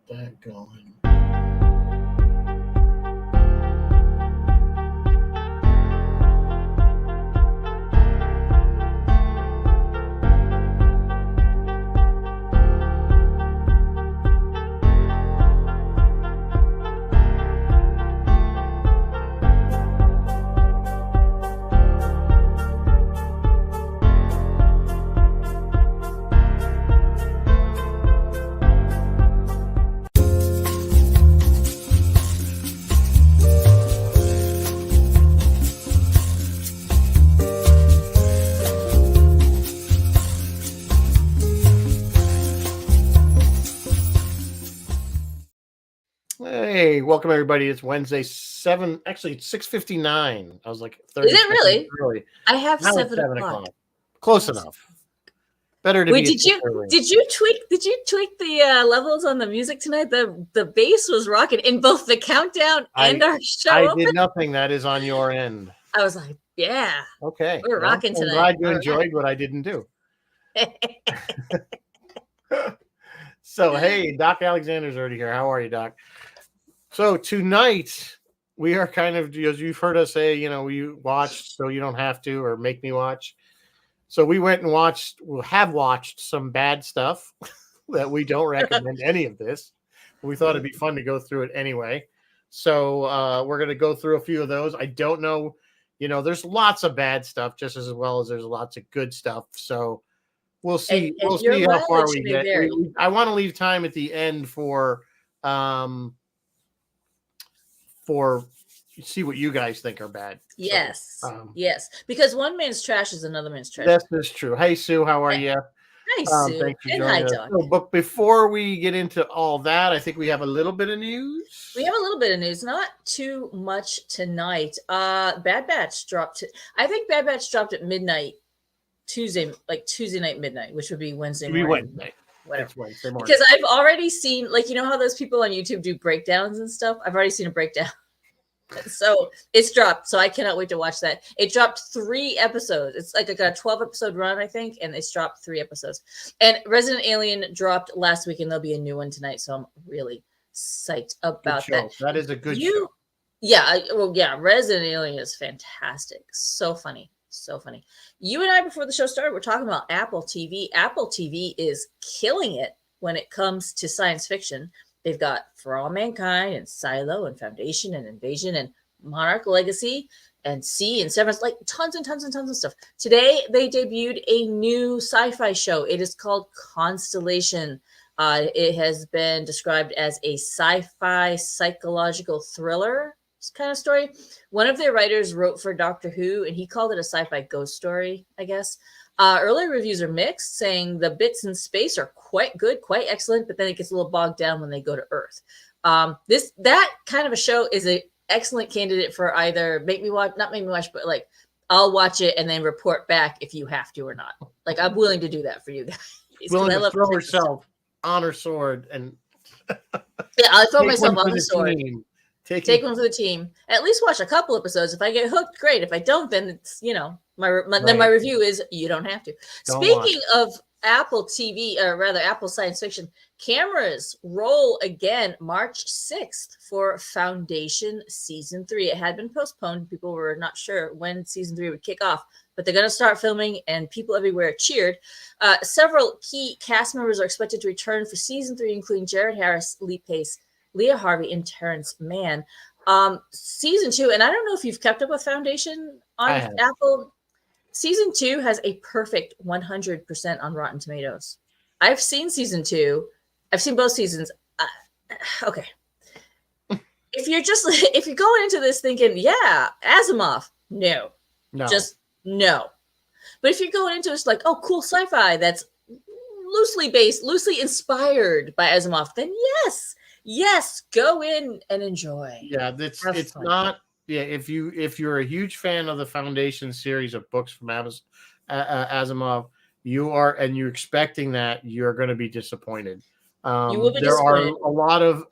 that going. Hey, welcome everybody. It's Wednesday, it's 6:59. I was like 30 Is it really? early. I have Now it's 7 o'clock. Close enough. Better to Wait, be. did you tweak the levels on the music tonight? The bass was rocking in both the countdown and our show. I did nothing. That is on your end. I was like, yeah. Okay. We're rocking tonight. I'm glad you enjoyed what I didn't do. So, hey, Doc Alexander's already here. How are you, Doc? So tonight we are kind of, as you've heard us say, we watched so you don't have to, or make me watch. So we went and have watched some bad stuff that we don't recommend any of this. We thought it'd be fun to go through it anyway. So we're going to go through a few of those. I don't know, there's lots of bad stuff just as well as there's lots of good stuff. So we'll see. We'll see how far we get. I want to leave time at the end for see what you guys think are bad. Yes. Yes. Because one man's trash is another man's trash. That is true. Hey, Sue, how are you? Hi, Sue. Thanks for and joining hi, us. Doc. But before we get into all that, I think we have a little bit of news. We have a little bit of news, not too much tonight. Bad Batch dropped. I think Bad Batch dropped at midnight, Tuesday night midnight, which would be Wednesday morning. Wednesday. Whatever. Wednesday morning. Because I've already seen, how those people on YouTube do breakdowns and stuff. I've already seen a breakdown. So it's dropped. So I cannot wait to watch that. It dropped 3 episodes. It's like a 12-episode run, I think, and it's dropped 3 episodes. And Resident Alien dropped last week, and there'll be a new one tonight. So I'm really psyched about that. That is a good show. Yeah. Resident Alien is fantastic. So funny. So funny. You and I, before the show started, we're talking about Apple TV. Apple TV is killing it when it comes to science fiction. They've got For All Mankind and Silo and Foundation and Invasion and Monarch Legacy and C and Severance, like tons and tons and tons of stuff. Today, they debuted a new sci-fi show. It is called Constellation. It has been described as a sci-fi psychological thriller kind of story. One of their writers wrote for Doctor Who, and he called it a sci-fi ghost story, I guess. Early reviews are mixed, saying the bits in space are quite good, quite excellent, but then it gets a little bogged down when they go to Earth. That kind of a show is an excellent candidate for either not make me watch, but like I'll watch it and then report back if you have to or not. Like I'm willing to do that for you guys. Willing to throw herself on her sword and I'll throw myself on the sword. Take one for the team. At least watch a couple episodes. If I get hooked, great. If I don't, then it's then my review is you don't have to. Speaking of Apple TV, or rather Apple Science Fiction, cameras roll again March 6th for Foundation Season 3. It had been postponed. People were not sure when Season 3 would kick off, but they're going to start filming, and people everywhere cheered. Several key cast members are expected to return for Season 3, including Jared Harris, Lee Pace, Leah Harvey, and Terrence Mann. Season 2, and I don't know if you've kept up with Foundation on Apple. Season 2 has a perfect 100% on Rotten Tomatoes. I've seen Season 2. I've seen both seasons. Okay. If you're going into this thinking, yeah, Asimov, no. Just no. But if you're going into this like, oh, cool sci-fi that's loosely inspired by Asimov, then yes, go in and enjoy. Yeah, it's not. Yeah, if you're a huge fan of the Foundation series of books from Asimov, you're expecting that, you're going to be disappointed. You will be there disappointed. Are a lot of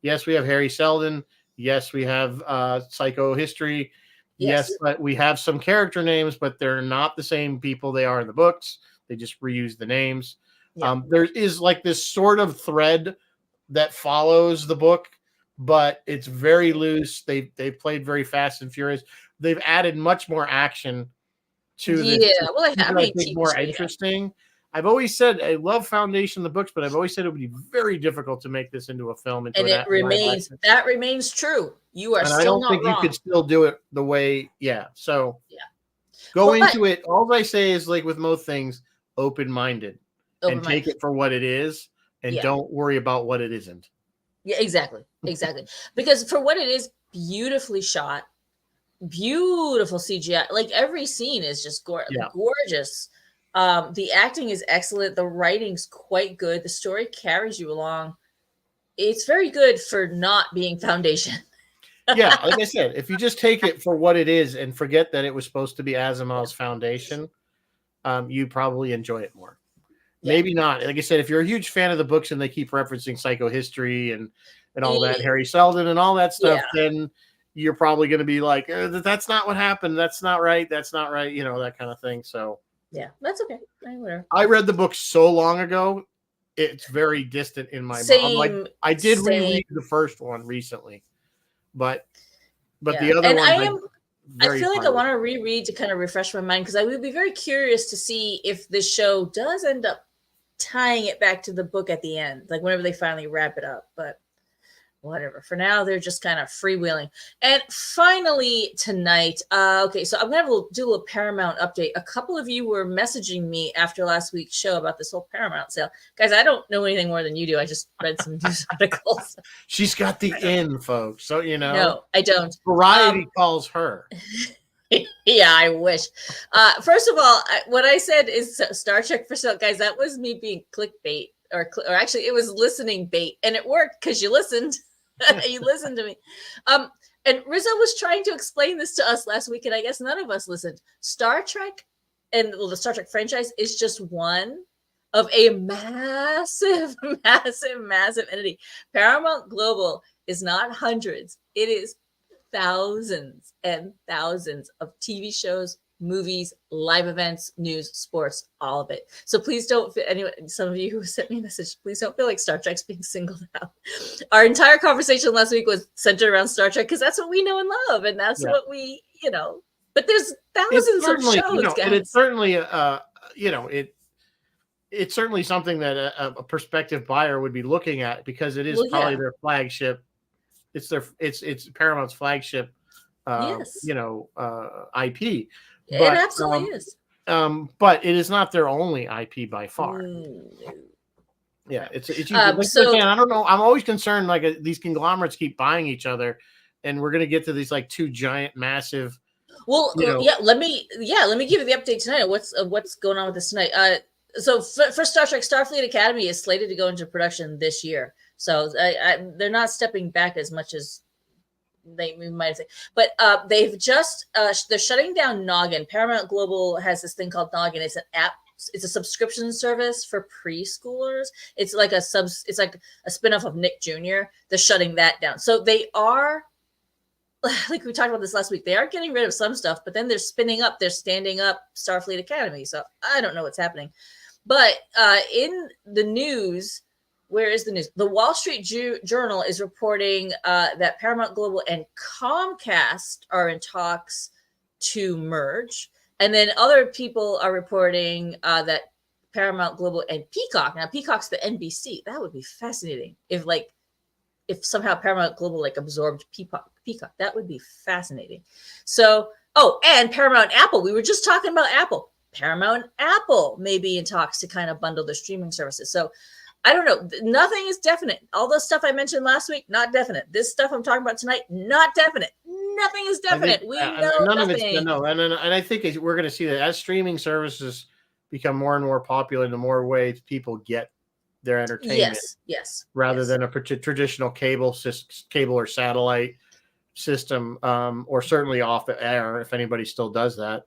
yes, we have Harry Seldon. Yes, we have Psychohistory. Yes, but we have some character names, but they're not the same people they are in the books. They just reuse the names. Yeah. There is like this sort of thread that follows the book, but it's very loose. They played very fast and furious. They've added much more action to this. Yeah, well, I mean, think TV more show, interesting. I've always said I love Foundation the books, but I've always said it would be very difficult to make this into a film. And it remains true. You are and still I don't not think wrong. you could still do it the way. Yeah. So yeah, go into it. All I say is, like with most things, open-minded and take it for what it is, and don't worry about what it isn't. Yeah, exactly. Because for what it is, beautifully shot, beautiful CGI. Like every scene is just gorgeous. The acting is excellent. The writing's quite good. The story carries you along. It's very good for not being Foundation. Yeah, like I said, if you just take it for what it is and forget that it was supposed to be Asimov's Foundation, you probably enjoy it more. Yeah. Maybe not. Like I said, if you're a huge fan of the books and they keep referencing psychohistory and all that, Harry Seldon and all that stuff, then you're probably going to be like, that's not what happened. That's not right. That's not right. You know, that kind of thing. So yeah, that's okay. I read the book so long ago. It's very distant in my mind. Like, I did reread the first one recently, but the other one, I feel like I want to reread to kind of refresh my mind, because I would be very curious to see if this show does end up tying it back to the book at the end, like whenever they finally wrap it up. But whatever. For now, they're just kind of freewheeling. And finally tonight, okay, so I'm going to do a little Paramount update. A couple of you were messaging me after last week's show about this whole Paramount sale. Guys, I don't know anything more than you do. I just read some news articles. She's got the in, folks. So, you know. No, I don't. Variety calls her. Yeah, I wish. First of all, what I said is Star Trek for sale. Guys, that was me being clickbait. Or actually, it was listening bait. And it worked because you listened. You listened to me. And Rizzo was trying to explain this to us last week, and I guess none of us listened. Star Trek and the Star Trek franchise is just one of a massive entity. Paramount Global is not hundreds. It is thousands and thousands of TV shows, movies, live events, news, sports, all of it. So please don't, some of you who sent me a message, please don't feel like Star Trek's being singled out. Our entire conversation last week was centered around Star Trek because that's what we know and love, and that's what we, but there's thousands of shows, guys. And it's certainly, it's certainly something that a prospective buyer would be looking at, because it is probably their flagship. It's Paramount's flagship, IP. It absolutely is. But it is not their only IP by far. Yeah, it's again, I don't know. I'm always concerned, like, these conglomerates keep buying each other, and we're going to get to these like two giant, massive. Well, let me give you the update tonight of what's going on with this tonight. So for Star Trek, Starfleet Academy is slated to go into production this year. So they're not stepping back as much as we might say, but they've just they're shutting down Noggin. Paramount Global has this thing called Noggin. It's an app. It's a subscription service for preschoolers. It's like a spinoff of Nick Jr. They're shutting that down. So they are, like we talked about this last week, they are getting rid of some stuff, but then they're standing up Starfleet Academy. So I don't know what's happening. But in the news, where is the news? The Wall Street Journal is reporting that Paramount Global and Comcast are in talks to merge. And then other people are reporting that Paramount Global and Peacock. Now, Peacock's the NBC. That would be fascinating if somehow Paramount Global absorbed Peacock. That would be fascinating. So, and Paramount Apple. We were just talking about Apple. Paramount Apple may be in talks to kind of bundle their streaming services. So I don't know. Nothing is definite. All the stuff I mentioned last week, not definite. This stuff I'm talking about tonight, not definite. Nothing is definite. We know nothing. No, and I think we're going to see that as streaming services become more and more popular, the more ways people get their entertainment. Yes. Rather than a traditional cable or satellite system, or certainly off the air, if anybody still does that.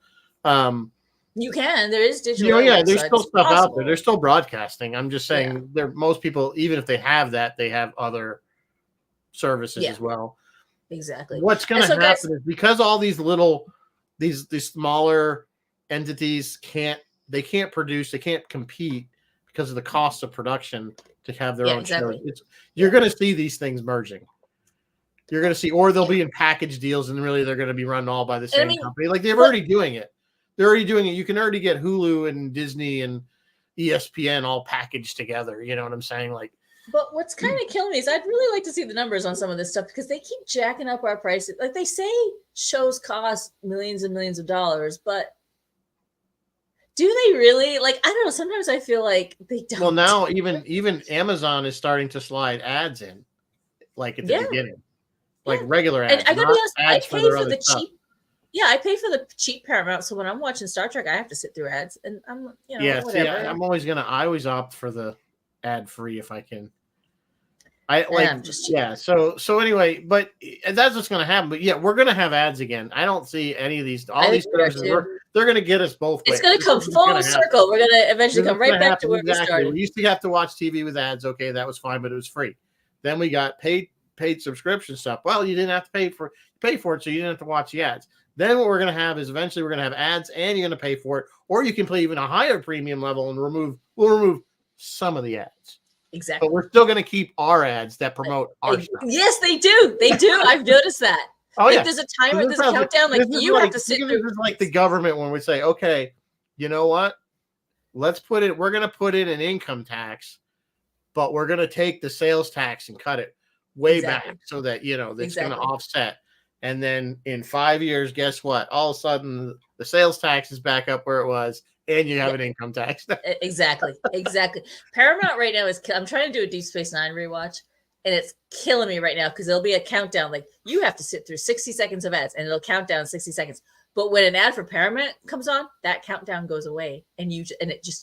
You can. There is digital. There's still stuff out there. They're still broadcasting. I'm just saying, most people, even if they have that, they have other services as well. Exactly. What's going to happen is, because all these smaller entities can't produce, they can't compete because of the cost of production. to have their own exactly. shows. You're going to see these things merging. You're going to see, or they'll be in package deals, and really they're going to be run all by the same company. Like they're already doing it. They're already doing it. You can already get Hulu and Disney and ESPN all packaged together. You know what I'm saying? Like, but what's kind of killing me is I'd really like to see the numbers on some of this stuff because they keep jacking up our prices. Like they say shows cost millions and millions of dollars, but do they really? Like, I don't know. Sometimes I feel like they don't. Well, now even Amazon is starting to slide ads in, like at the beginning, like regular ads. And I gotta be honest, I pay for the stuff. cheap. Yeah, I pay for the cheap Paramount. So when I'm watching Star Trek, I have to sit through ads, and I'm whatever. See, I always opt for the ad free if I can. I like So anyway, but that's what's going to happen. But yeah, we're going to have ads again. I don't see any of these. All these services, they're going to get us both ways. It's going to come full circle. We're going to eventually come right back to where we started. We used to have to watch TV with ads. Okay, that was fine, but it was free. Then we got paid subscription stuff. Well, you didn't have to pay for it, so you didn't have to watch the ads. Then what we're going to have is eventually we're going to have ads, and you're going to pay for it, or you can pay even a higher premium level and we'll remove some of the ads. Exactly. But we're still going to keep our ads that promote our stuff. Yes, they do. They do. I've noticed that. Oh, yeah. If there's a timer, there's a countdown, like you have to sit through. This is like the government when we say, okay, you know what? We're going to put in an income tax, but we're going to take the sales tax and cut it way back so that, that's going to offset. And then in 5 years, guess what? All of a sudden, the sales tax is back up where it was. And you have an income tax. Exactly. Paramount right now I'm trying to do a Deep Space Nine rewatch, and it's killing me right now because there'll be a countdown. Like you have to sit through 60 seconds of ads, and it'll count down 60 seconds. But when an ad for Paramount comes on, that countdown goes away, and you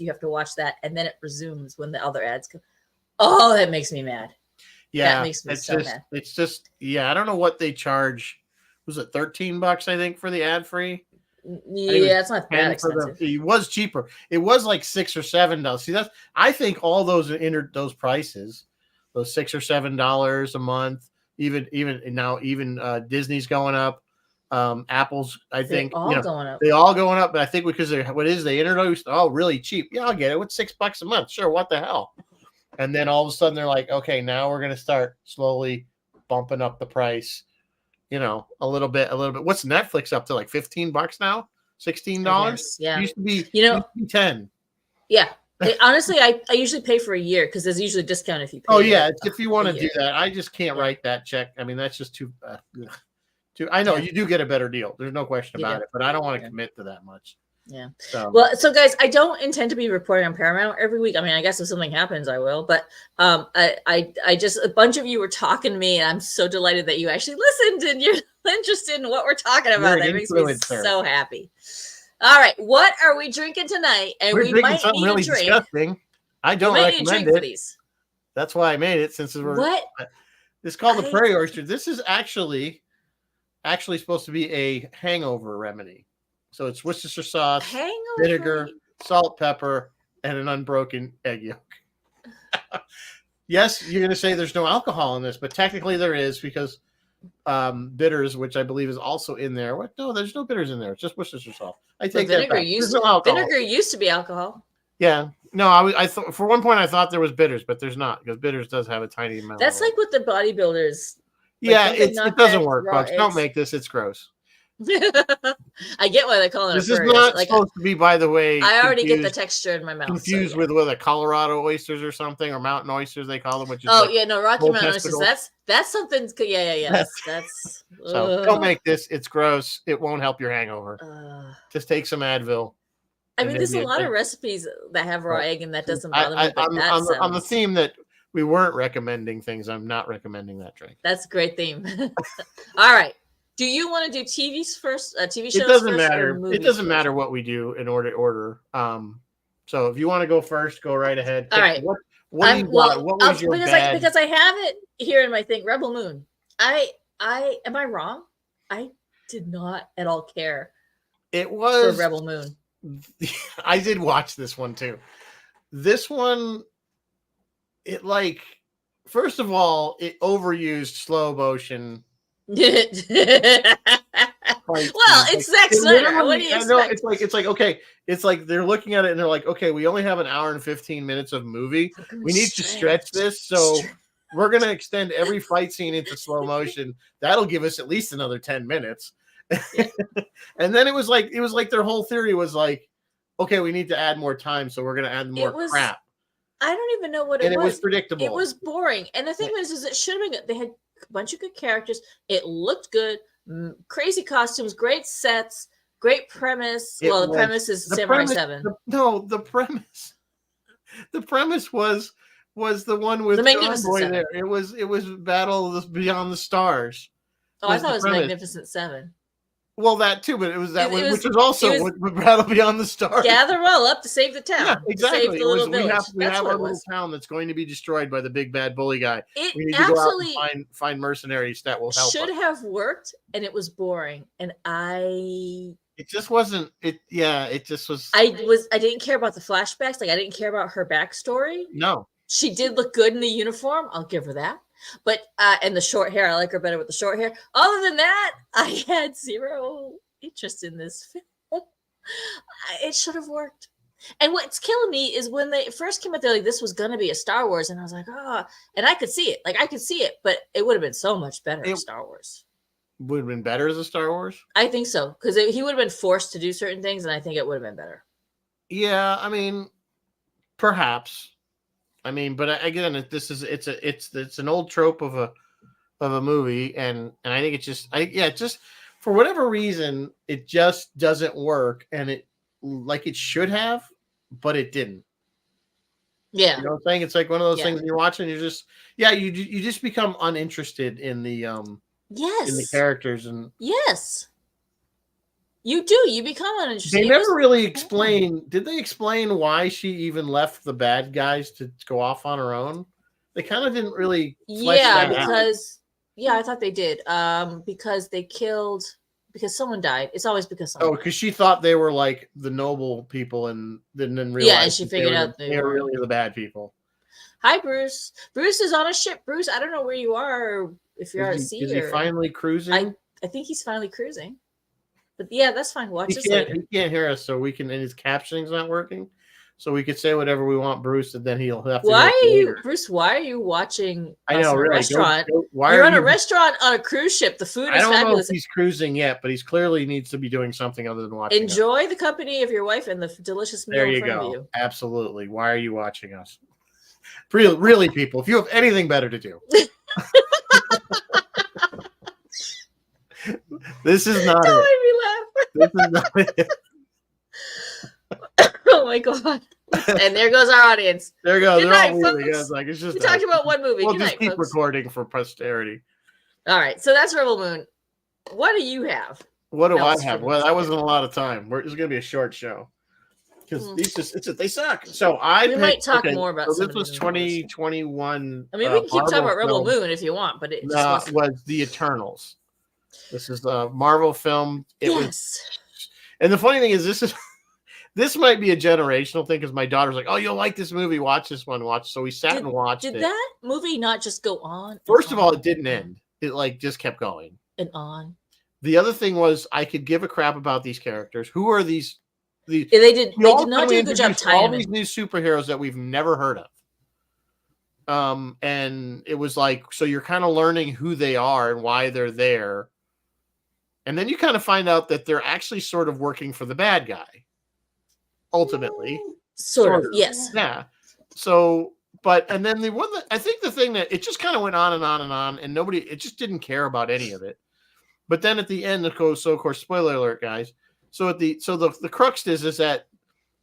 have to watch that, and then it resumes when the other ads come. Oh, that makes me mad. Yeah, that makes me so mad. It's just I don't know what they charge. Was it $13? I think for the ad free. Yeah, it's not that expensive. It was cheaper. It was like $6 or $7. See, I think all those entered those prices, those $6 or $7 a month. Even Disney's going up. Apple's, I think, going up. They all going up. But I think because they introduced really cheap. Yeah, I'll get it. What's $6 a month? Sure, what the hell? And then all of a sudden they're like, okay, now we're going to start slowly bumping up the price. A little bit. What's Netflix up to? Like $15 now? $16? Yeah. It used to be 10. Yeah. Honestly, I usually pay for a year because there's usually a discount if you pay. Oh, yeah. If you want to do that. I just can't write that check. I mean, that's just too I know you do get a better deal. There's no question about it, but I don't want to commit to that much. Yeah. So guys, I don't intend to be reporting on Paramount every week. I mean, I guess if something happens, I will. But I just a bunch of you were talking to me, and I'm so delighted that you actually listened and you're interested in what we're talking about. That makes me so happy. All right, what are we drinking tonight? And we might need really a drink. Disgusting. I don't recommend it. These. That's why I made it. Since it's called the Prairie Oyster. This is actually supposed to be a hangover remedy. So it's Worcestershire sauce, vinegar, salt, pepper, and an unbroken egg yolk. Yes, you're going to say there's no alcohol in this, but technically there is because bitters, which I believe is also in there. What? No, there's no bitters in there. It's just Worcestershire sauce. I take that back. Vinegar used to be alcohol. Yeah. No, I thought for one point I thought there was bitters, but there's not because bitters does have a tiny amount. That's like with the bodybuilders. Yeah, it doesn't work, folks. Don't make this. It's gross. I get why they call it. This is not supposed to be, by the way. I already get the texture in my mouth. Confused with a Colorado oysters or something, or mountain oysters they call them. Which is Rocky Mountain oysters. That's something. Yeah. That's so don't make this. It's gross. It won't help your hangover. Just take some Advil. I mean, there's a lot of recipes that have raw egg, and that doesn't bother me. But on the theme that we weren't recommending things, I'm not recommending that drink. That's a great theme. All right. Do you want to do TVs first? TV shows? It doesn't matter. It doesn't matter what we do in order. So if you want to go first, go right ahead. All right. What do you want? What was your bad? Because I have it here in my thing. Rebel Moon. Am I wrong? I did not at all care. It was for Rebel Moon. I did watch this one too. This one, first of all, it overused slow motion. fight Well, scenes. it's Zack Snyder. What do you I know expect? it's like okay, it's like they're looking at it and they're like, okay, we only have an hour and 15 minutes of movie. We need to stretch this, so we're gonna extend every fight scene into slow motion. That'll give us at least another 10 minutes. Yeah. And then it was like their whole theory was like, okay, we need to add more time, so we're gonna add more crap. I don't even know what it was. And it was predictable. It was boring. And the thing is it should have been good. They had a bunch of good characters. It looked good. Crazy costumes, great sets, great premise. The premise is Samurai 7. The premise was the one with the Magnificent Boy 7. there. It was Battle Beyond the Stars. Oh, I thought it was Magnificent 7. Well, that too, but it was that one, which was also with Battle Beyond the Stars. Gather them all up to save the town. Yeah, exactly. Save the little village. We have our little town that's going to be destroyed by the big bad bully guy. We need to go out and find mercenaries that will help. Should have worked, and it was boring. And it just wasn't. It just was. I didn't care about the flashbacks. Like I didn't care about her backstory. No, she did look good in the uniform. I'll give her that. But and the short hair, I like her better with the short hair. Other than that, I had zero interest in this film. It should have worked. And what's killing me is when they first came out, they're like, this was going to be a Star Wars. And I was like, and I could see it. Like, I could see it, but it would have been so much better as Star Wars. Would have been better as a Star Wars? I think so. Because he would have been forced to do certain things, and I think it would have been better. Yeah, I mean, perhaps. I mean, but again, it's an old trope of a movie, and I think it's just for whatever reason it just doesn't work, and it like it should have, but it didn't. Yeah, you know what I'm saying? It's like one of those things you're watching, you're just you just become uninterested in the in the characters, and you do. You become uninterested. They never really explain. Did they explain why she even left the bad guys to go off on her own? They kind of didn't really. I thought they did. Because someone died. It's always because someone. Because she thought they were like the noble people, and didn't realize. Yeah, and she figured out they were really the bad people. Hi, Bruce. Bruce is on a ship. Bruce, I don't know where you are, or if you're at sea. Is he finally cruising? I think he's finally cruising. But yeah, that's fine. Watch this later. He can't hear us, so we can. And his captioning's not working, so we could say whatever we want, Bruce, and then he'll have to. Bruce? Why are you watching? I know, really. Restaurant. You're on a restaurant on a cruise ship. The food is fabulous. I don't know if he's cruising yet, but he's clearly needs to be doing something other than watching. Enjoy the company of your wife and the delicious meal in front of you. Absolutely. Why are you watching us? Really, people, if you have anything better to do. This is not Don't it. make me laugh. This is not it. Oh my god! And there goes our audience. There goes. Good night, folks. It's just we talked about one movie. We'll Good just night, keep folks. recording for posterity. All right, so that's Rebel Moon. What do you have? What do I have? Well, that wasn't a lot of time. It's going to be a short show because they suck. So we might talk more about. So this was 2021. I mean, we can keep talking about Rebel Moon if you want, but it was the Eternals. This is a Marvel film. And the funny thing is, this might be a generational thing because my daughter's like, "Oh, you'll like this movie. Watch this one. Watch." So we sat and watched it. Did that movie not just go on? First of all, it didn't end. It just kept going and on. The other thing was I could give a crap about these characters. Who are these? They did not do a good job tying all these new superheroes that we've never heard of. And it was like, so you're kind of learning who they are and why they're there. And then you kind of find out that they're actually sort of working for the bad guy. Ultimately. Sort of. Yes. Yeah. So, and then the one that I think the thing that it just kind of went on and on and on, and it just didn't care about any of it. But then at the end, of course, spoiler alert, guys. So the crux is that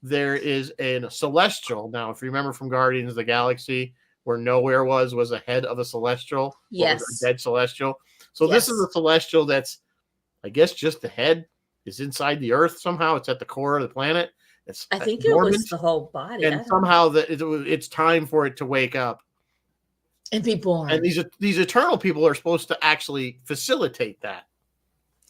there is a celestial. Now, if you remember from Guardians of the Galaxy, where Nowhere was a head of a celestial. Yes. A dead celestial. So this is a celestial that's, I guess, just the head is inside the Earth somehow. It's at the core of the planet. I think it was the whole body. And somehow it's time for it to wake up and be born. And these eternal people are supposed to actually facilitate that.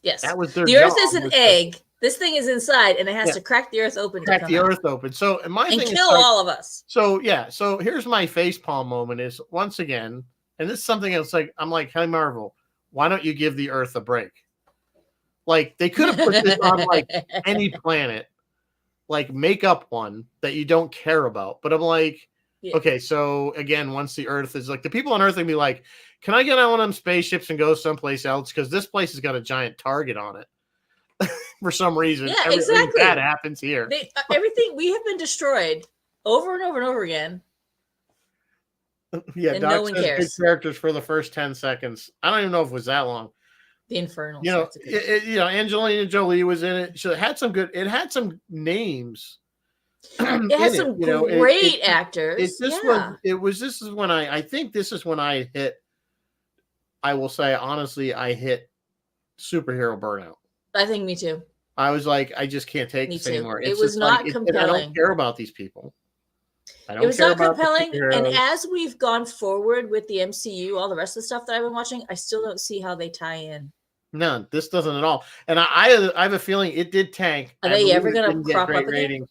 Yes. That was their The Earth is an egg. This thing is inside, and it has to crack the Earth open. Crack the Earth open. So, and kill all of us. So, yeah. So here's my facepalm moment is once again, and this is something else. I'm like, hey, Marvel, why don't you give the Earth a break? Like they could have put this on like any planet, like make up one that you don't care about. But I'm like, Yeah. okay, so again, once the Earth is like the people on Earth can be like, can I get on one of them spaceships and go someplace else? Because this place has got a giant target on it. For some reason, Yeah, everything exactly. bad happens here. Everything we have been destroyed over and over and over again. Yeah, and Doc no one says cares. good characters for the first 10 seconds. I don't even know if it was that long. The Infernal. You know, Angelina Jolie was in it. It had some names. It has some great actors. This is when I think this is when I hit, I will say honestly, I hit superhero burnout. I think me too. I was like, I just can't take this anymore. It was not compelling. I don't care about these people. It was not compelling. And as we've gone forward with the MCU, all the rest of the stuff that I've been watching, I still don't see how they tie in. None. This doesn't at all. And I have a feeling it did tank. Are they ever going to crop up ratings?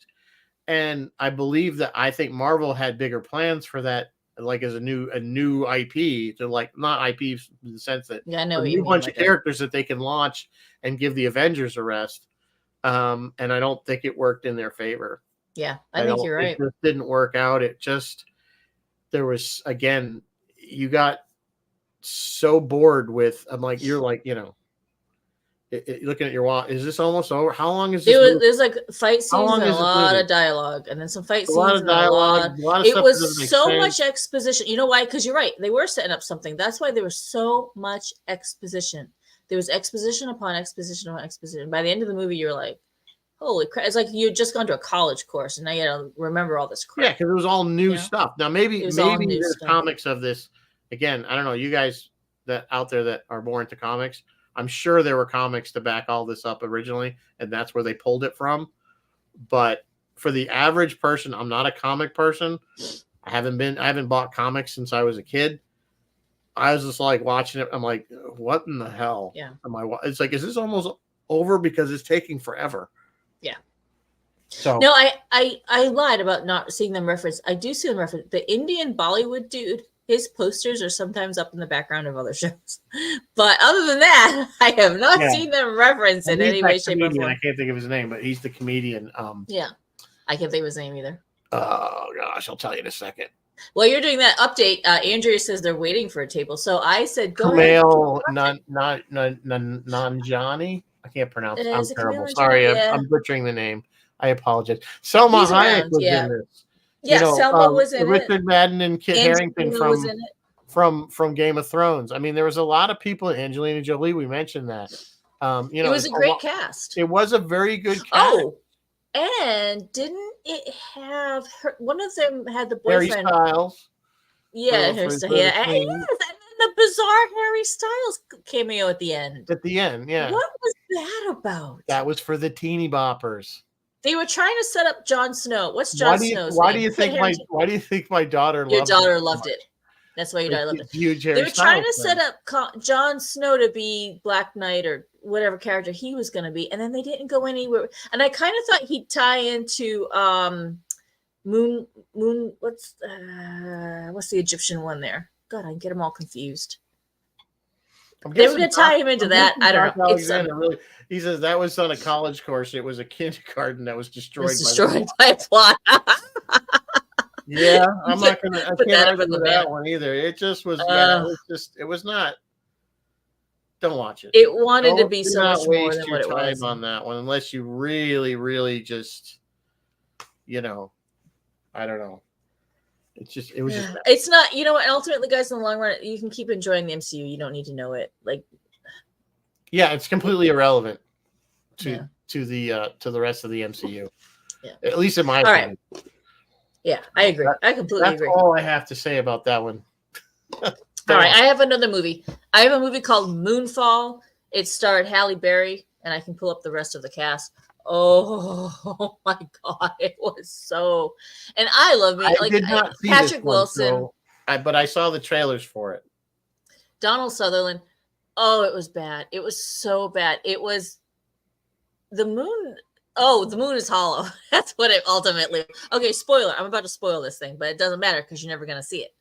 And I believe that I think Marvel had bigger plans for that, like as a new IP to like not IP in the sense that I know a new bunch of characters that they can launch and give the Avengers a rest. And I don't think it worked in their favor. Yeah, I think you're right. It just didn't work out. It just there was again, you got so bored with. I'm like, you're like, you know. Looking at your watch, is this almost over? How long is this? There's like fight scenes and a lot of dialogue, and then some fight scenes. A lot of dialogue. It was so much exposition. You know why? Because you're right. They were setting up something. That's why there was so much exposition. There was exposition upon exposition upon exposition. By the end of the movie, you're like, holy crap. It's like you had just gone to a college course, and now you gotta remember all this crap. Yeah, because it was all new stuff. Now, maybe there's stuff. Comics of this. Again, I don't know. You guys that out there that are more into comics, I'm sure there were comics to back all this up originally, and that's where they pulled it from. But for the average person, I'm not a comic person. I haven't bought comics since I was a kid. I was just like watching it. I'm like, what in the hell? Yeah. It's like, is this almost over because it's taking forever? Yeah. So no, I lied about not seeing them reference. I do see them reference. The Indian Bollywood dude, his posters are sometimes up in the background of other shows. But other than that, I have not seen them reference in any way, shape, or form. I can't think of his name, but he's the comedian. Yeah. I can't think of his name either. Oh, gosh. I'll tell you in a second. While you're doing that update, Andrea says they're waiting for a table. So I said, go Kumail Nanjiani. I can't pronounce it. I'm terrible. Sorry, I'm butchering the name. I apologize. Selma Hayek was in this. Yeah, Selma was in Richard Madden and Kit Harington from Game of Thrones. I mean, there was a lot of people. Angelina Jolie, we mentioned that. It was a great cast. It was a very good cast. Oh, and didn't it have one of them had the boyfriend? Harry Styles. Yeah, Harry Styles. Yeah, and the bizarre Harry Styles cameo at the end. At the end, yeah. What was that about? That was for the teeny boppers. They were trying to set up Jon Snow. What's Jon Snow's name? Why do you think my daughter Your daughter loved it? That's why your daughter loved it. They were trying to set up Jon Snow to be Black Knight or whatever character he was going to be, and then they didn't go anywhere. And I kind of thought he'd tie into Moon. What's the Egyptian one there? God, I can get them all confused. They were going to tie him into that. I don't know. He says that was on a college course. It was a kindergarten that was destroyed. By a plot. Yeah, I'm not going to. I can't argue with that one either. It just was. It was not. Don't watch it. It wanted to be so much more than what it was. On that one, unless you really, really just, I don't know. It was just. It's not. You know what? Ultimately, guys, in the long run, you can keep enjoying the MCU. You don't need to know it. Like. Yeah, it's completely irrelevant to the rest of the MCU. Yeah. At least in my opinion. Right. Yeah, I agree. I completely agree. That's all I have to say about that one. All right, I have another movie. I have a movie called Moonfall. It starred Halle Berry, and I can pull up the rest of the cast. Oh my God, it was so. And I love me. I did not see Patrick Wilson. But I saw the trailers for it. Donald Sutherland. Oh, it was bad. It was so bad. It was the moon. Oh, the moon is hollow. That's what it ultimately. Okay, spoiler. I'm about to spoil this thing, but it doesn't matter because you're never going to see it.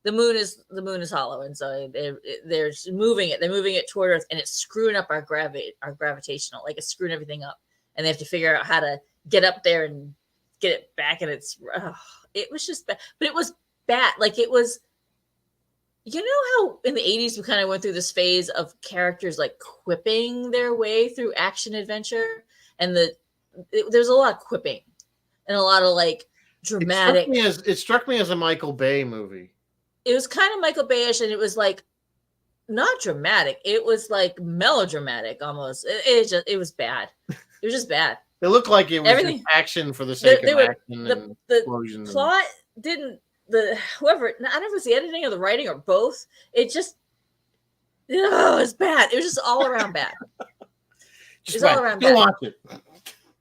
The moon is hollow, and so they're moving it. They're moving it toward Earth, and it's screwing up our gravitational. Like it's screwing everything up, and they have to figure out how to get up there and get it back. And it was just bad, but it was bad. Like it was. You know how in the 80s we kind of went through this phase of characters like quipping their way through action adventure, and there's a lot of quipping and a lot of like dramatic. It struck me as a Michael Bay movie. It was kind of Michael Bay-ish, and it was like not dramatic. It was like melodramatic almost. It was bad. It was just bad. It looked like it was just action for the sake of action. The plot didn't. Whoever, I don't know if it was the editing or the writing or both. It just, it was bad. It was just all around bad. Just all around bad. Don't watch it.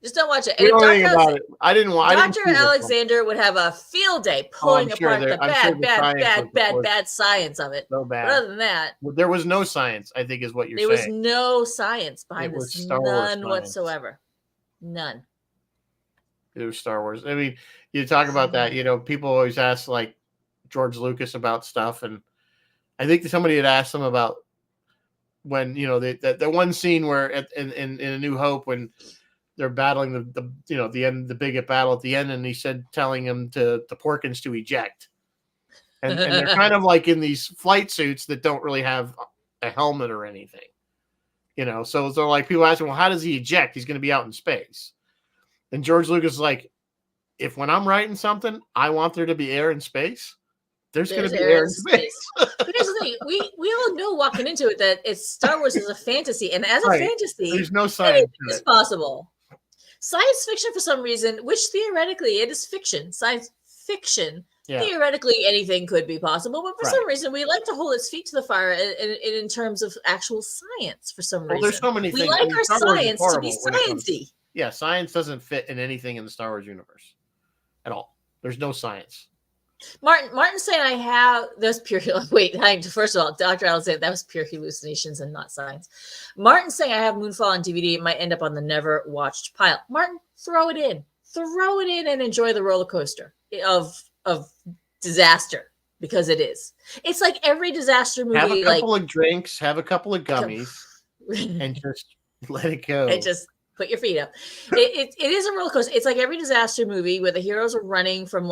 Just don't watch it. And if I didn't watch. Dr. Alexander would have a field day pulling apart the bad science of it. So bad. But other than that, there was no science, I think, is what you're saying. There was no science behind this. None whatsoever. None. It was Star Wars. I mean, you talk about that. You know, people always ask like George Lucas about stuff, and I think somebody had asked him about when the one scene where in A New Hope when they're battling the big battle at the end, and he said telling him to Porkins to eject, and they're kind of like in these flight suits that don't really have a helmet or anything, So they're like people asking, well, how does he eject? He's going to be out in space. And George Lucas is like, if when I'm writing something, I want there to be air in space, there's going to be air in space. But here's the thing. We all know walking into it that Star Wars is a fantasy. And as a fantasy, there's no science to it. It's possible. Science fiction, for some reason, which theoretically it is fiction, science fiction, theoretically anything could be possible. But for some reason, we like to hold its feet to the fire in terms of actual science for some reason. There's so many things. We like our science to be sciencey. Yeah, science doesn't fit in anything in the Star Wars universe at all. There's no science. Martin's saying I have those pure. Wait, first of all, Dr. Allen said that was pure hallucinations and not science. Martin's saying I have Moonfall on DVD. It might end up on the never watched pile. Martin, throw it in, and enjoy the roller coaster of disaster because it is. It's like every disaster movie. Have a couple of drinks, have a couple of gummies, and just let it go. And just put your feet up. It is a roller coaster. It's like every disaster movie where the heroes are running from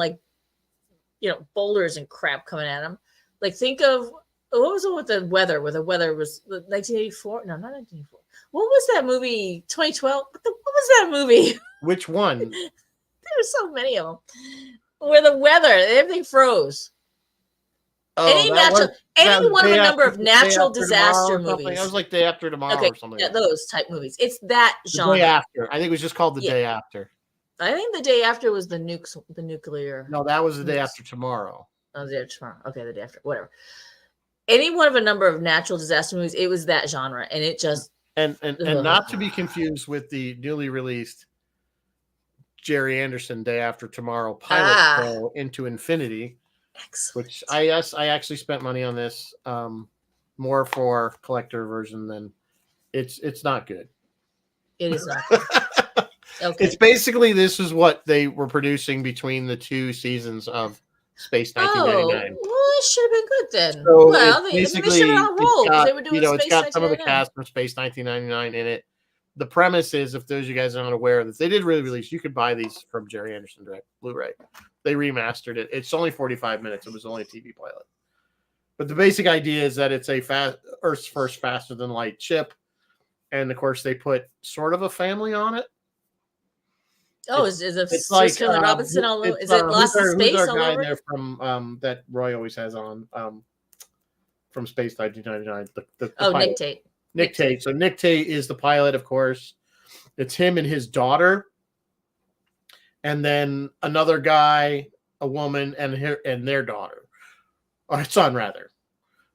boulders and crap coming at them. Like think of what was it with the weather? Where the weather was 1984? No, not 1984. What was that movie? 2012? What was that movie? Which one? There were so many of them. Where the weather, everything froze. Oh, any one of a number of natural disaster movies. That was like Day After Tomorrow or something. Yeah, those type movies. It's that genre. Day After. I think it was just called The Day After. I think The Day After was the nuclear. No, that was The Day After Tomorrow. Oh, The Day After Tomorrow. Okay, The Day After. Whatever. Any one of a number of natural disaster movies, it was that genre. And it just... And not to be confused with the newly released Jerry Anderson Day After Tomorrow pilot show Into Infinity. Excellent. Which I actually spent money on this more for collector version than it's not good. It is not good. Okay. It's basically this is what they were producing between the two seasons of Space 1999. Well, it should have been good then. So well, they should have on roll because they were doing Space it's got some of the cast from Space 1999 in it. The premise is, if those of you guys are not aware, that they did really release, you could buy these from Jerry Anderson Direct Blu-ray. They remastered it. It's only 45 minutes. It was only a TV pilot. But the basic idea is that it's a Earth's first faster than light ship. And of course, they put sort of a family on it. Oh, is it Phil Robinson all over? Is it Lost in Space all over? There from that Roy always has on from Space 1999. The Nick Tate. Nick Tate. So Nick Tate is the pilot, of course. It's him and his daughter. And then another guy, a woman, and their daughter. Or son, rather.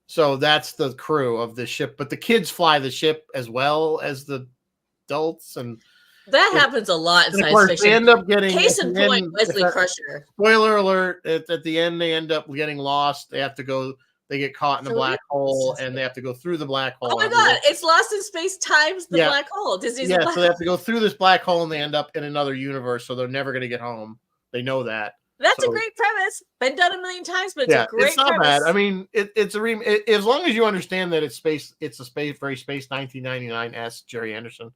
So that's the crew of the ship. But the kids fly the ship as well as the adults. And that happens a lot in science fiction. They end up getting... Case in point, Wesley Crusher. Spoiler alert, at the end, they end up getting lost. They have to go... They get caught in a black hole, and they have to go through the black hole. Oh my God! It's Lost in Space times the black hole. Disney's so they have to go through this black hole, and they end up in another universe. So they're never going to get home. They know that. That's a great premise. Been done a million times, but it's a great it's not premise. bad. I mean, it's as long as you understand that it's very space 1999 Jerry Anderson.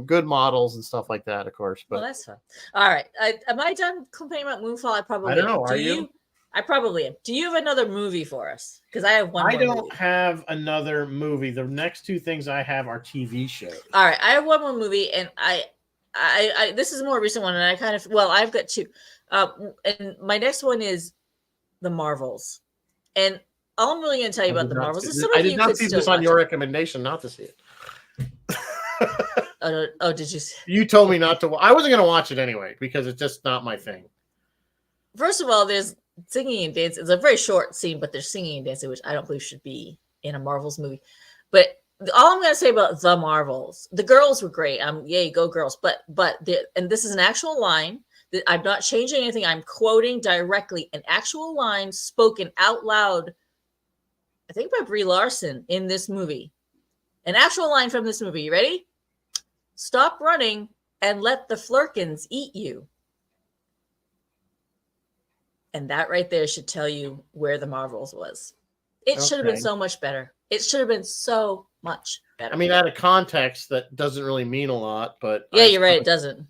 Good models and stuff like that, of course. But that's fun. All right, am I done complaining about Moonfall? I probably don't know. am. Are you? I probably am. Do you have another movie for us? Because I have one. I don't have another movie. The next two things I have are TV shows. All right, I have one more movie, and I this is a more recent one, and I kind of I've got two. And my next one is the Marvels, and all I'm really going to tell you about the Marvels is I did not see this on your recommendation not to see it. Did you? You told me not to. I wasn't going to watch it anyway because it's just not my thing. First of all, there's singing and dancing. It's a very short scene, but there's singing and dancing, which I don't believe should be in a Marvels movie. But all I'm going to say about the Marvels, the girls were great. Yay, go girls! But and this is an actual line. I'm not changing anything. I'm quoting directly an actual line spoken out loud, I think by Brie Larson in this movie. An actual line from this movie. You ready? Stop running and let the Flurkins eat you. And that right there should tell you where the Marvels was. It should have been so much better. It should have been so much better. I mean, out of context, that doesn't really mean a lot, but yeah, you're right. It doesn't.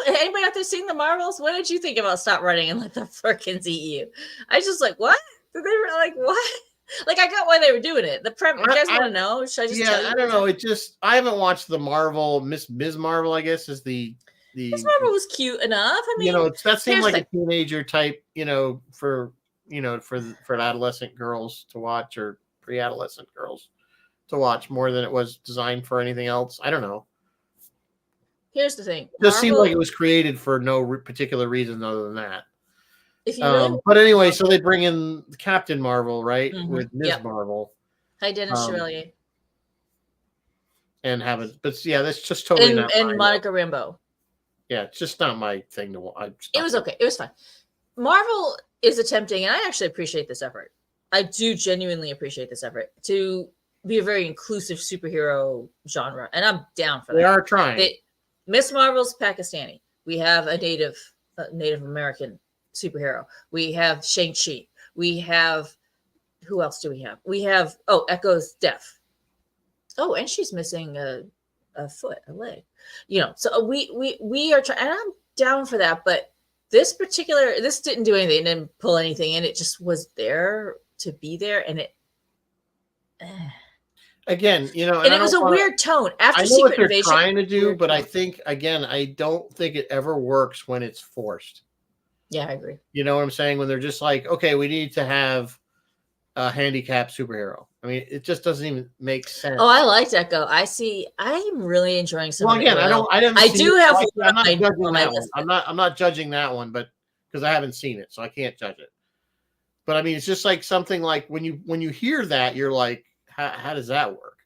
Anybody out there seeing the Marvels? What did you think about stop running and let the Flurkins eat you? I was just like, what? Did they like what? Like, I got why they were doing it. The premise. You guys want to know? Should I just tell you? I don't know. I haven't watched the Marvel. Ms. Marvel, I guess, is the. Ms. Marvel was cute enough. I mean, that seemed like a teenager type. For adolescent girls to watch or pre-adolescent girls to watch more than it was designed for anything else. I don't know. Here's the thing. It just seemed like it was created for no particular reason other than that. If you but anyway, so they bring in Captain Marvel, right? Mm-hmm. With Ms. Marvel. Hi, Dennis Chevalier. And have it, but yeah, that's just totally not. And Monica Rambeau. Yeah, it's just not my thing to watch. It was okay. It was fine. Marvel is attempting, and I actually appreciate this effort. I do genuinely appreciate this effort to be a very inclusive superhero genre, and I'm down for that. They are trying. Miss Marvel's Pakistani. We have a Native American superhero. We have Shang-Chi. We have, who else do we have? We have, Echo's deaf. Oh, and she's missing a foot, a leg. So we are trying, and I'm down for that, but this didn't do anything, it didn't pull anything in. It just was there to be there, and it again, and it was a weird tone after Secret Invasion. I know what they're trying to do, but I think, again, I don't think it ever works when it's forced. Yeah, I agree. You know what I'm saying? When they're just like, okay, we need to have a handicapped superhero. I mean, it just doesn't even make sense. Oh, I liked Echo. I'm really enjoying some. Well, again, I'm not judging that one, but because I haven't seen it, so I can't judge it. But I mean, it's just like something like when you hear that, you're like, how does that work?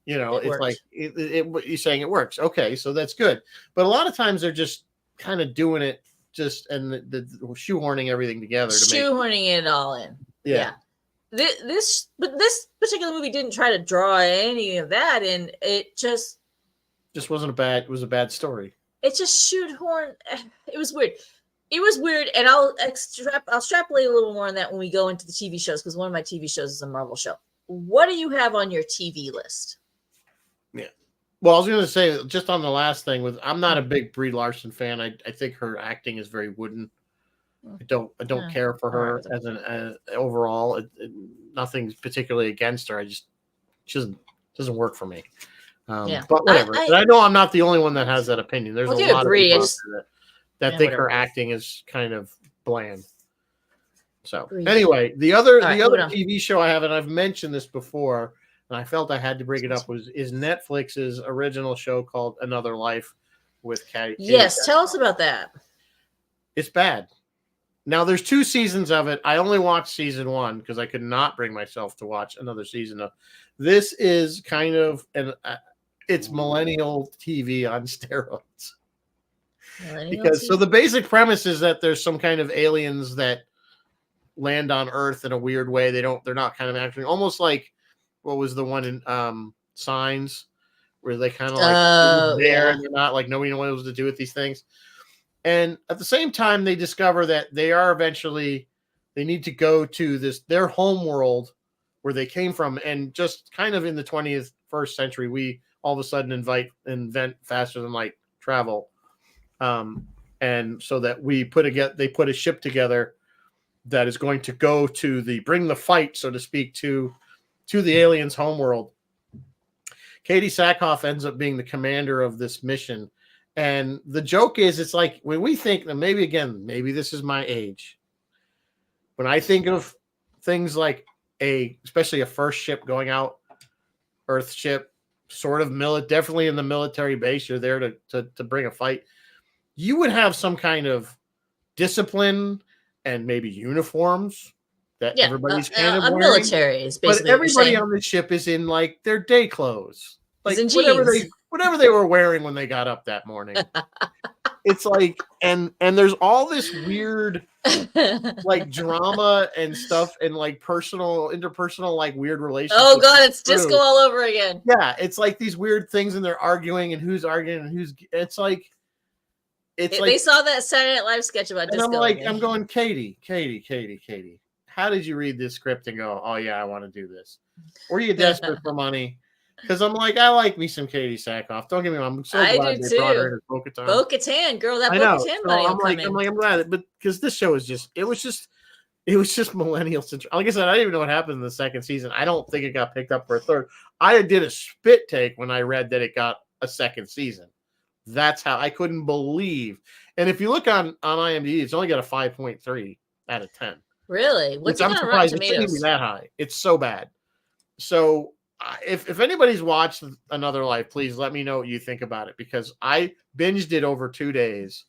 It's like you're saying it works. Okay, so that's good. But a lot of times they're just kind of doing it and the shoehorning everything together. Shoehorning it all in. Yeah. This particular movie didn't try to draw any of that, and it just wasn't it was a bad story. It just shoehorned. It was weird. It was weird, and I'll extrapolate a little more on that when we go into the TV shows, because one of my TV shows is a Marvel show. What do you have on your TV list? Yeah. Well, I was going to say, just on the last thing, I'm not a big Brie Larson fan. I think her acting is very wooden. I don't care for her as overall. Nothing's particularly against her. She doesn't work for me. But whatever. I know I'm not the only one that has that opinion. There's a lot of people that think her acting is kind of bland. So anyway, the other TV show I have, and I've mentioned this before, and I felt I had to bring it up, is Netflix's original show called Another Life with Katie. Yes, tell us about that. It's bad. Now, there's 2 seasons of it. I only watched season 1 because I could not bring myself to watch another season of. This is kind of it's millennial TV on steroids. So the basic premise is that there's some kind of aliens that land on Earth in a weird way. They're not kind of acting almost like what was the one in Signs, where they kind of like and they're not like nobody knows what to do with these things. And at the same time, they discover that they need to go to their home world where they came from. And just kind of in the 21st century, we all of a sudden invent faster than light travel. And so that they put a ship together that is going to go to bring the fight, so to speak, to the aliens' homeworld. Katie Sackhoff ends up being the commander of this mission. And the joke is, it's like when we think, and maybe this is my age. When I think of things like especially a first ship going out, Earth ship, sort of definitely in the military base, you're there to bring a fight. You would have some kind of discipline and maybe uniforms that everybody's kind of wearing. Military is basically. But everybody on the ship is in like their day clothes, like in whatever they were wearing when they got up that morning. It's like, and there's all this weird like drama and stuff, and like interpersonal like weird relationships. Oh god, it's disco all over again. Yeah, it's like these weird things, and they're arguing, and who's arguing, and who's. It's like they saw that Saturday Night Live sketch about disco. I'm like, I'm going, Katie. How did you read this script and go, oh yeah, I want to do this? Were you desperate for money? Because I'm like, I like me some Katie Sackhoff. Don't get me wrong. I'm so glad they brought her in as Bo-Katan. Bo-Katan, girl, that Bo-Katan money. I'm glad, but because this show is it was just millennial central. Like I said, I didn't even know what happened in the second season. I don't think it got picked up for a third. I did a spit take when I read that it got a second season. That's how I couldn't believe. And if you look on IMDb, it's only got a 5.3 out of 10. Really? Which I'm surprised it shouldn't be that high. It's so bad. So if anybody's watched Another Life, please let me know what you think about it, because I binged it over 2 days.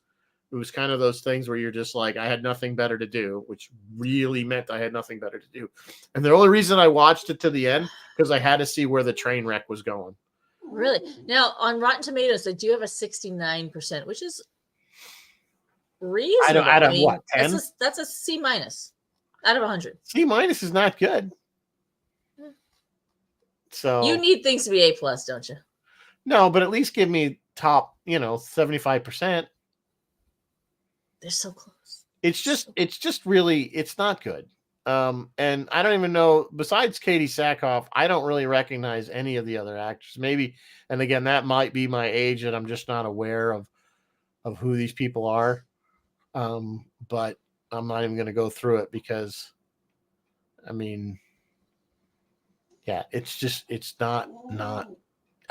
It was kind of those things where you're just like, I had nothing better to do, which really meant I had nothing better to do. And the only reason I watched it to the end because I had to see where the train wreck was going. Really? Now, on Rotten Tomatoes, they do have a 69%, which is reasonable. Out of what, 10? That's a C- out of 100. C- is not good. So you need things to be A+, don't you? No, but at least give me top, 75%. They're so close. It's just really, it's not good. And I don't even know, besides Katie Sackhoff, I don't really recognize any of the other actors. Maybe, and again, that might be my age that I'm just not aware of who these people are. But I'm not even going to go through it because, I mean, yeah, it's not,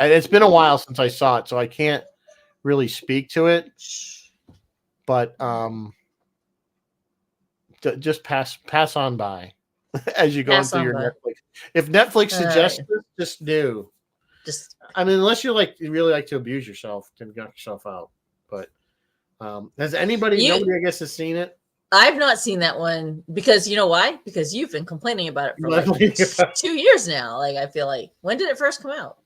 it's been a while since I saw it, so I can't really speak to it, but, just pass on by as you go into your Netflix. If Netflix suggests this, just do. I mean, unless you really like to abuse yourself, then knock yourself out. But has nobody, I guess, has seen it? I've not seen that one because you know why? Because you've been complaining about it for 2 years now. Like, I feel like, when did it first come out?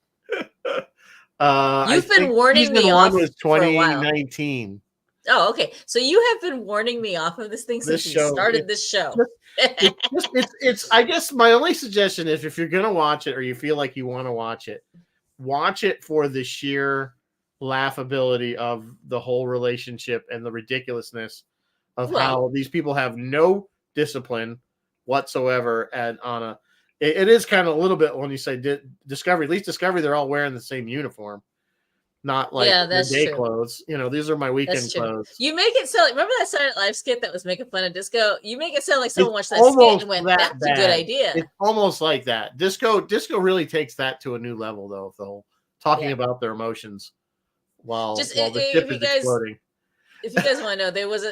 You've been warning me off. One was 2019. Oh, okay. So you have been warning me off of this thing since you started this show. It's. I guess my only suggestion is, if you're gonna watch it or you feel like you want to watch it for the sheer laughability of the whole relationship and the ridiculousness of how these people have no discipline whatsoever. And it is kind of a little bit when you say Discovery. At least Discovery, they're all wearing the same uniform. Not like the day clothes. These are my weekend clothes. You make it sound like, remember that Saturday Night Live skit that was making fun of disco? You make it sound like someone watched that skit and went, that's a good idea. It's almost like that. Disco really takes that to a new level, though, the whole talking about their emotions while the ship is exploding. If you guys want to know, there was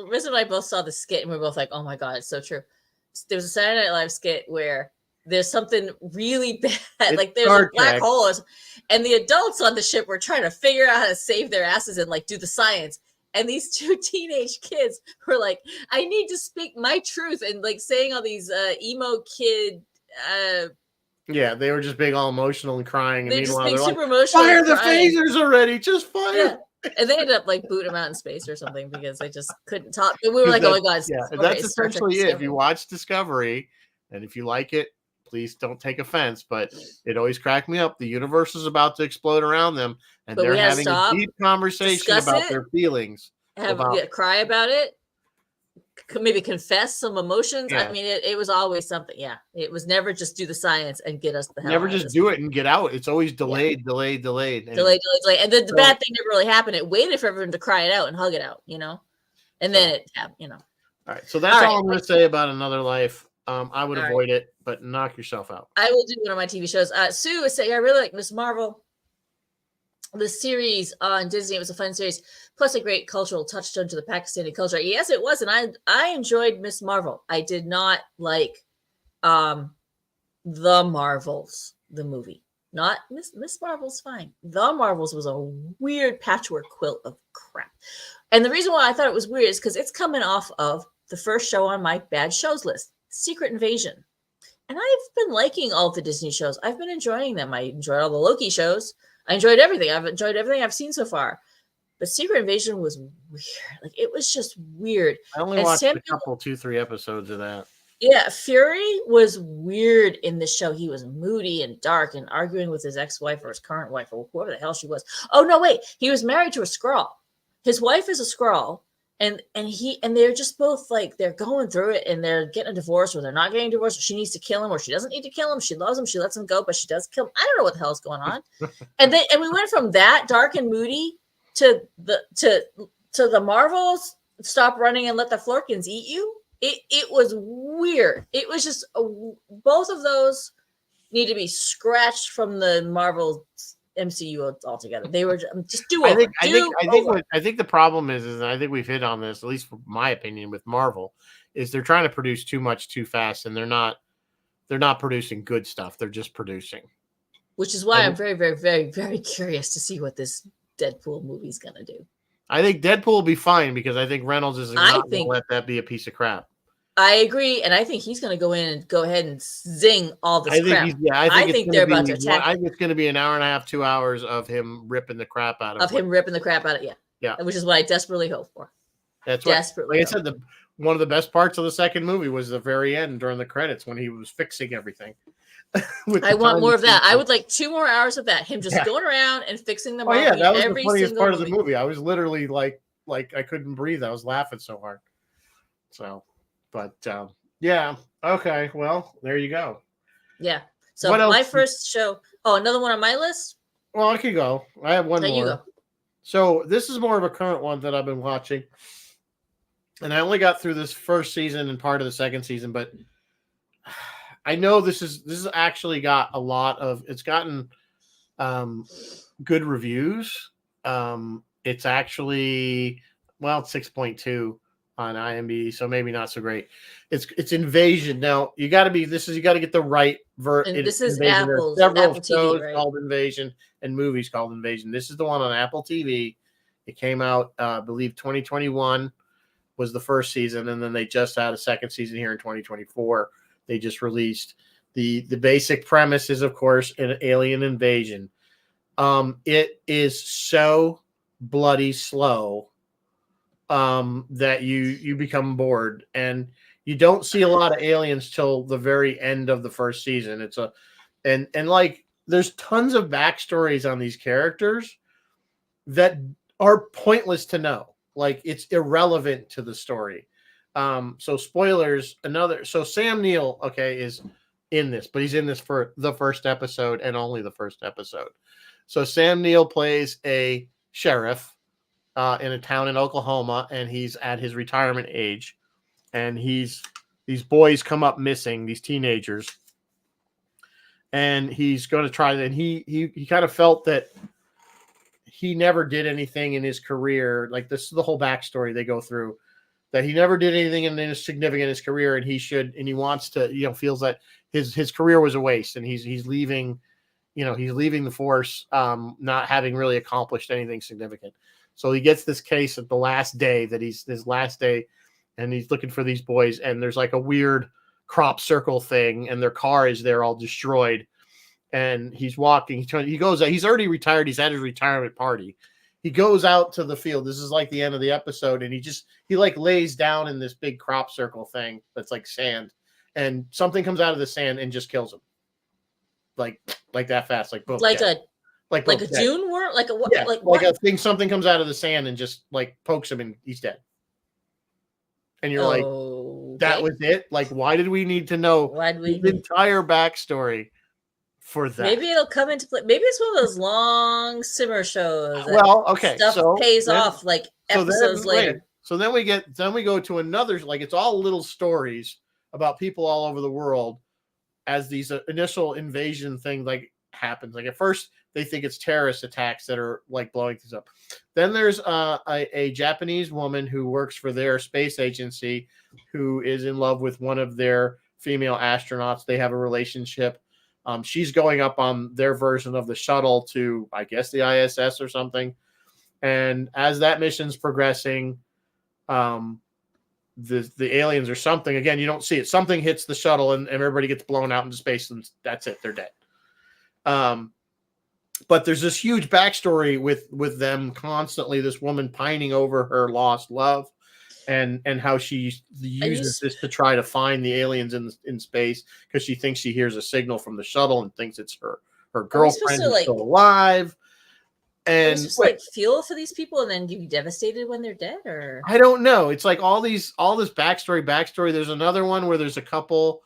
Riz and I both saw the skit and we were both like, oh my God, it's so true. There was a Saturday Night Live skit where there's something really bad, like there's a black hole, and the adults on the ship were trying to figure out how to save their asses and do the science. And these two teenage kids were like, I need to speak my truth, and saying all these emo kid. Yeah, they were just being all emotional and crying. And they're just being super emotional. Fire the phasers already! Just fire. Yeah. And they ended up booting them out in space or something because they just couldn't talk. But we were like, oh my God. Yeah, that's essentially it. If you watch Discovery and if you like it, please don't take offense, but it always cracked me up. The universe is about to explode around them, and they're having a deep conversation about their feelings. cry about it, maybe confess some emotions. Yeah. I mean, it was always something. Yeah, it was never just do the science and get us the hell Never out just of do it and get out. It's always delayed. And delay. And then the bad thing never really happened. It waited for everyone to cry it out and hug it out, and then it happened, All right, so that's all I'm going to say about Another Life. I would avoid it, but knock yourself out. I will do one of my TV shows. Sue is saying I really like Miss Marvel. The series on Disney, it was a fun series, plus a great cultural touchstone to the Pakistani culture. Yes, it was, and I enjoyed Miss Marvel. I did not like The Marvels, the movie. Not Miss Marvel's fine. The Marvels was a weird patchwork quilt of crap. And the reason why I thought it was weird is because it's coming off of the first show on my bad shows list, Secret Invasion. And I've been liking all the Disney shows. I've been enjoying them. I enjoyed all the Loki shows. I enjoyed everything. I've enjoyed everything I've seen so far. But Secret Invasion was weird. Like, it was just weird. I only watched a couple, 2-3 episodes of that. Yeah, Fury was weird in the show. He was moody and dark and arguing with his ex-wife or his current wife or whoever the hell she was. Oh, no, wait. He was married to a Skrull. His wife is a Skrull. And they're just both like, they're going through it and they're getting a divorce or they're not getting divorced. Or she needs to kill him or she doesn't need to kill him. She loves him. She lets him go, but she does kill him. I don't know what the hell is going on. and we went from that dark and moody to the Marvels, stop running and let the Florkins eat you. It was weird. It was just both of those need to be scratched from the Marvel MCU altogether. They were just do over. I think the problem is, and I think we've hit on this, at least from my opinion, with Marvel, is they're trying to produce too much too fast, and they're not producing good stuff. They're just producing. Which is why I'm very, very, very, very curious to see what this Deadpool movie is going to do. I think Deadpool will be fine because I think Reynolds isn't going to let that be a piece of crap. I agree, and I think he's going to go in and go ahead and zing all this crap. I think they're about to attack. I think it's going to be an hour and a half, 2 hours of him ripping the crap out of him. Ripping the crap out of yeah, which is what I desperately hope for. That's desperately. Like I said, one of the best parts of the second movie was the very end during the credits when he was fixing everything. I want more of that. I would like 2 more hours of that. Him just going around and fixing them. Oh yeah, that was the funniest part of the movie. I was literally like I couldn't breathe. I was laughing so hard. So, but. Yeah. Okay. Well, there you go. Yeah. So my first show. Oh, another one on my list. Well, I could go. I have one more. You go. So this is more of a current one that I've been watching, and I only got through this first season and part of the second season, but I know this is actually got a lot of. It's gotten good reviews. It's actually it's 6.2. on IMDb, so maybe not so great. It's Invasion. Now you got to get the right this is Invasion. Apple shows TV, right? Called Invasion and movies called Invasion. This is the one on Apple TV. It came out, I believe 2021 was the first season, and then they just had a second season here in 2024. They just released the basic premise is, of course, an alien invasion. It is so bloody slow that you become bored, and you don't see a lot of aliens till the very end of the first season. It's and like there's tons of backstories on these characters that are pointless to know. Like it's irrelevant to the story. So spoilers. So Sam Neill, is in this, but he's in this for the first episode and only the first episode. So Sam Neill plays a sheriff in a town in Oklahoma, and he's at his retirement age, and these boys come up missing, these teenagers, and he's going to try. And he kind of felt that he never did anything in his career. Like this is the whole backstory they go through, that he never did anything in significant in his career, and he wants to, feels that his career was a waste, and he's leaving, he's leaving the force, not having really accomplished anything significant. So he gets this case at the last day his last day, and he's looking for these boys, and there's like a weird crop circle thing, and their car is there all destroyed. And he's walking, he goes out, he's already retired, he's at his retirement party. He goes out to the field. This is like the end of the episode, and he like lays down in this big crop circle thing that's like sand, and something comes out of the sand and just kills him. Like that fast, like boom. Like dead. like Like a dead. dune worm, like a what? Yeah, Like like what? a thing. Something comes out of the sand and just like pokes him, and he's dead. And you're like, that Okay. was it. Like, why did we need to know Why do his we? entire backstory for that? Maybe it'll come into play. Maybe it's one of those long simmer shows that Well, okay, stuff pays off like episodes later. So then we go to another, like, it's all little stories about people all over the world as these initial invasion thing like happens. Like at first they think it's terrorist attacks that are like blowing things up. Then there's a Japanese woman who works for their space agency who is in love with one of their female astronauts. They have a relationship. She's going up on their version of the shuttle to, I guess, the ISS or something. And as that mission's progressing, the aliens or something, again, you don't see it. Something hits the shuttle and everybody gets blown out into space, and that's it. They're dead. But there's this huge backstory with them constantly. This woman pining over her lost love, and how she uses this to try to find the aliens in space because she thinks she hears a signal from the shuttle and thinks it's her girlfriend who's still alive. And just like feel for these people and then you be devastated when they're dead, or I don't know. It's like all this backstory. There's another one where there's a couple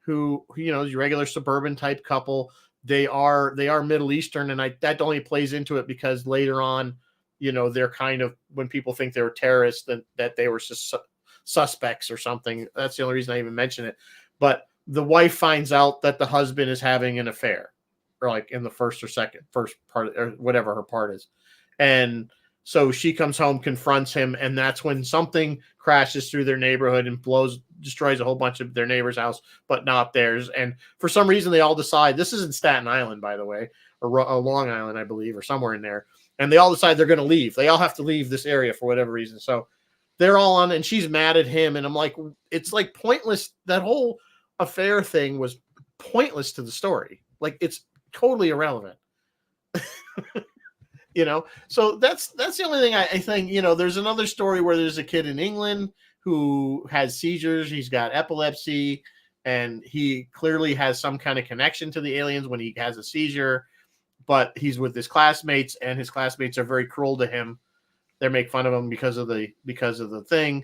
who your regular suburban type couple. They are Middle Eastern, and that only plays into it because later on, they're kind of, when people think they were terrorists, that they were just suspects or something. That's the only reason I even mention it. But the wife finds out that the husband is having an affair, or like in the first part, or whatever her part is. And so she comes home, confronts him, and that's when something crashes through their neighborhood and destroys a whole bunch of their neighbor's house, but not theirs. And for some reason, they all decide, this is in Staten Island, by the way, or Long Island, I believe, or somewhere in there. And they all decide they're going to leave. They all have to leave this area for whatever reason. So they're all on, and she's mad at him. And I'm like, it's like pointless. That whole affair thing was pointless to the story. Like, it's totally irrelevant. So that's the only thing I think. There's another story where there's a kid in England who has seizures. He's got epilepsy, and he clearly has some kind of connection to the aliens when he has a seizure. But he's with his classmates, and his classmates are very cruel to him. They make fun of him because of the thing.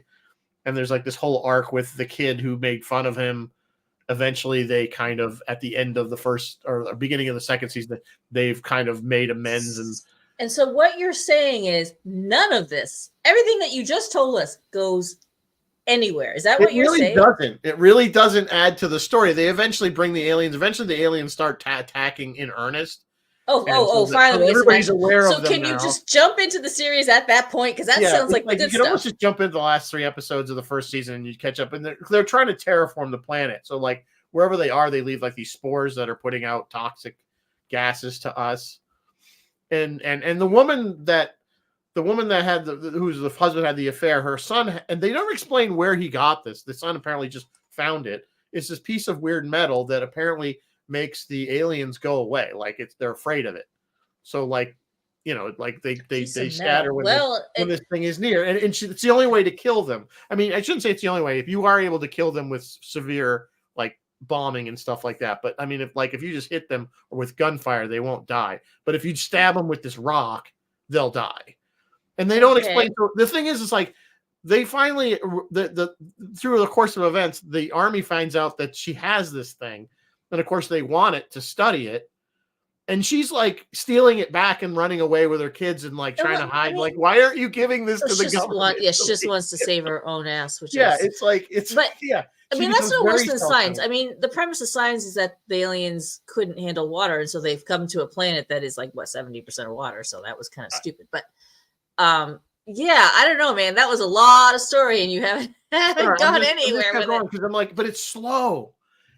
And there's like this whole arc with the kid who made fun of him. Eventually, they kind of, at the end of the first or beginning of the second season, they've kind of made amends. And so what you're saying is none of this, everything that you just told us, goes anywhere. Is that what you're saying? It really doesn't add to the story. They eventually bring the aliens. Eventually, the aliens start attacking in earnest. Finally, everybody's aware of them. So can you just jump into the series at that point? Because that sounds like the good stuff. You can almost just jump into the last 3 episodes of the first season and you catch up. And they're trying to terraform the planet. So like wherever they are, they leave like these spores that are putting out toxic gases to us. And the woman that had who's the husband had the affair, her son, and they never explain where he got this. The son apparently just found it. It's this piece of weird metal that apparently makes the aliens go away. Like they're afraid of it. So like, like they scatter when this thing is near. And it's the only way to kill them. I mean, I shouldn't say it's the only way. If you are able to kill them with severe like bombing and stuff like that. But I mean, if you just hit them or with gunfire, they won't die. But if you stab them with this rock, they'll die. And they don't explain. The thing is, it's like they finally, through the course of events, the army finds out that she has this thing. And of course, they want it to study it. And she's like stealing it back and running away with her kids and like trying to hide. I mean, like, why aren't you giving this to the government? She just wants to save her own ass. Which it's like, I mean, that's no worse than science. I mean, the premise of science is that the aliens couldn't handle water. And so they've come to a planet that is like, 70% of water. So that was kind of stupid. But I don't know, man. That was a lot of story and you haven't gone anywhere with it. Because I'm like, but it's slow.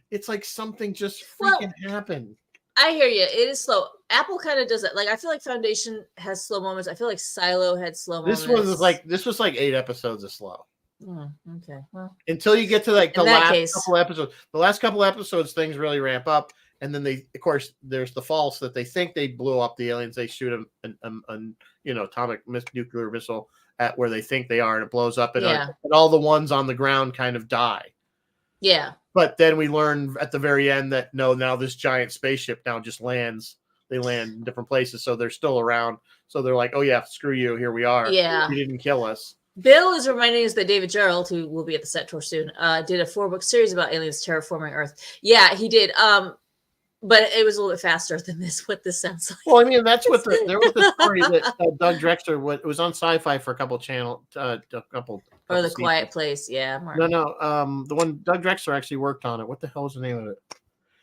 It's like something just freaking happened. I hear you. It is slow. Apple kind of does it. Like I feel like Foundation has slow moments. I feel like Silo had slow moments. This was like 8 episodes of slow. Okay. Well, until you get to like the last couple episodes. The last couple episodes, things really ramp up, and then they, of course, there's the false that they think they blew up the aliens. They shoot an atomic nuclear missile at where they think they are, and it blows up, and all the ones on the ground kind of die. Yeah. But then we learn at the very end that now this giant spaceship now just lands. they land in different places, so they're still around. So they're like, oh yeah, screw you, here we are. Yeah, you didn't kill us. Bill is reminding us that David Gerald, who will be at the set tour soon, did a 4-book series about aliens terraforming Earth. Yeah, he did. But it was a little bit faster than this. What this sounds like. Well, I mean, that's what there was the story that Doug Drexler. It was on Sci-Fi for a couple channel, a couple. Or The seasons. Quiet Place, yeah. Martin. No. The one Doug Drexler actually worked on it. What the hell is the name of it?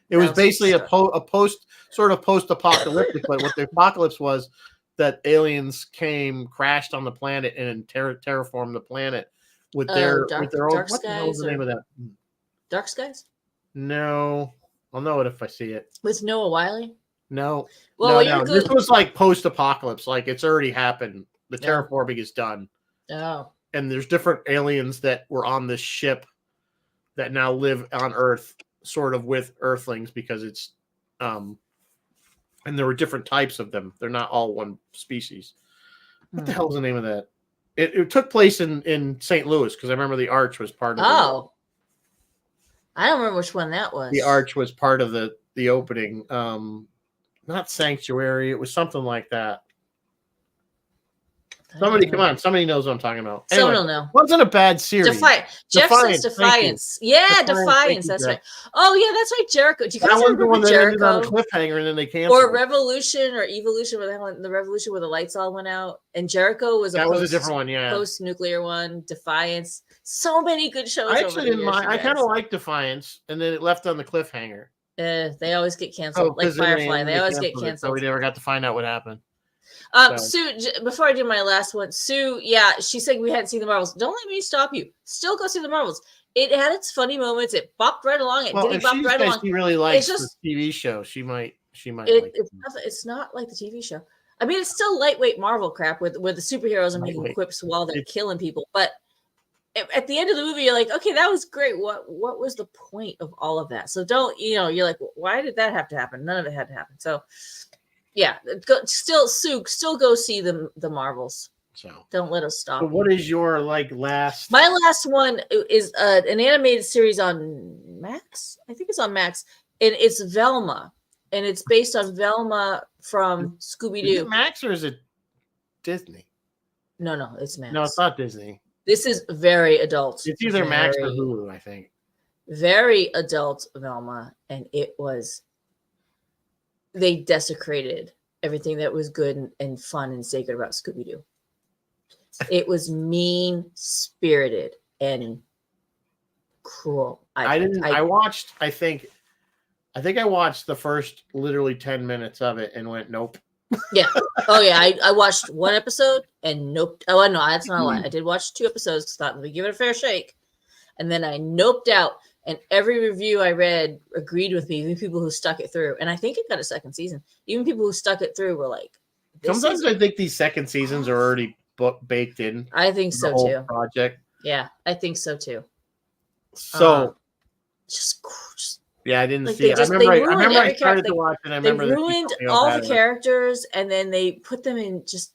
It was basically a post-apocalyptic. But what the apocalypse was that aliens crashed on the planet, and terraformed the planet with their own. What the hell is the name of that? Dark Skies? No. I'll know it if I see it. With Noah Wyle? No. Well, no. This was like post-apocalypse. Like it's already happened. The terraforming is done. Oh. And there's different aliens that were on this ship that now live on Earth, sort of with Earthlings, because it's and there were different types of them. They're not all one species. What the hell's the name of that? It took place in St. Louis, because I remember the Arch was part of it. I don't remember which one that was. The Arch was part of the opening. Not Sanctuary. It was something like that. Somebody, come on. Somebody knows what I'm talking about. Someone will know. Wasn't a bad series. Jeff says Defiance. Yeah, Defiance. That's right. Oh, yeah, that's right. Jericho. Do you guys remember one that ended on a Jericho? cliffhanger and then they canceled? Or Revolution or Evolution, where the Revolution where the lights all went out. And Jericho was a different one, yeah. Post-nuclear one. Defiance. So many good shows. I actually didn't mind. I kind of liked Defiance, and then it left on the cliffhanger. They always get canceled. Like Firefly. They always get canceled. So we never got to find out what happened. Sue, before I do my last one, Sue, she said we hadn't seen the Marvels. Don't let me stop you. Still go see the Marvels. It had its funny moments. It bopped right along. It didn't bop right along. She really likes the TV show. She might like it's not like the TV show. I mean, it's still lightweight Marvel crap where the superheroes are making quips while they're killing people. But at the end of the movie, you're like, okay, that was great. What was the point of all of that? So don't, you're like, why did that have to happen? None of it had to happen. So yeah, still go see the Marvels. So don't let us stop. So what is your last? My last one is an animated series on Max. I think it's on Max, and it's Velma, and it's based on Velma from Scooby Doo. Is it Max or is it Disney? No, it's Max. No, it's not Disney. This is very adult. It's either Max or Hulu, I think. Very adult Velma, and it was. They desecrated everything that was good and fun and sacred about Scooby-Doo. It was mean-spirited and cruel. I watched, I think I watched the first literally 10 minutes of it and went, nope. Yeah. Oh, yeah. I watched one episode and nope. Oh, no, that's not a lie. I did watch 2 episodes. Thought, let me give it a fair shake. And then I noped out. And every review I read agreed with me, even people who stuck it through. And I think it got a second season. Even people who stuck it through were like, sometimes I think these second seasons are already baked in. I think so too. Project. Yeah, I think so too. So, just yeah, I didn't see it. I remember I started to watch it. I remember they ruined all the characters, and then they put them in just.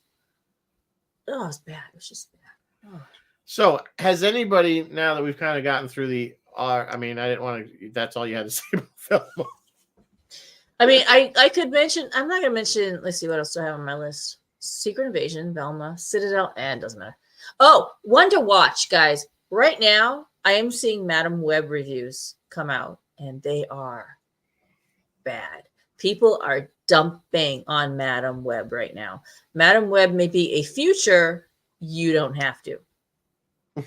Oh, it's bad. It was just bad. Oh. So, has anybody, now that we've kind of gotten through the. I mean, I didn't want to. That's all you had to say about Velma. I mean, I could mention. I'm not going to mention. Let's see what else do I have on my list. Secret Invasion, Velma, Citadel, and doesn't matter. Oh, one to watch, guys. Right now, I am seeing Madam Web reviews come out, and they are bad. People are dumping on Madam Web right now. Madam Web may be a future. You don't have to.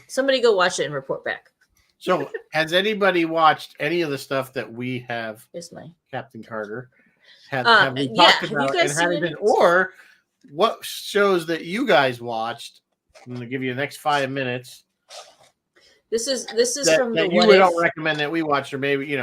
Somebody go watch it and report back. So, has anybody watched any of the stuff that we have? Here's my Captain Carter. Have we talked about and had it been, or what shows that you guys watched? I'm going to give you the next 5 minutes. This is from that the you don't recommend that we watch, or maybe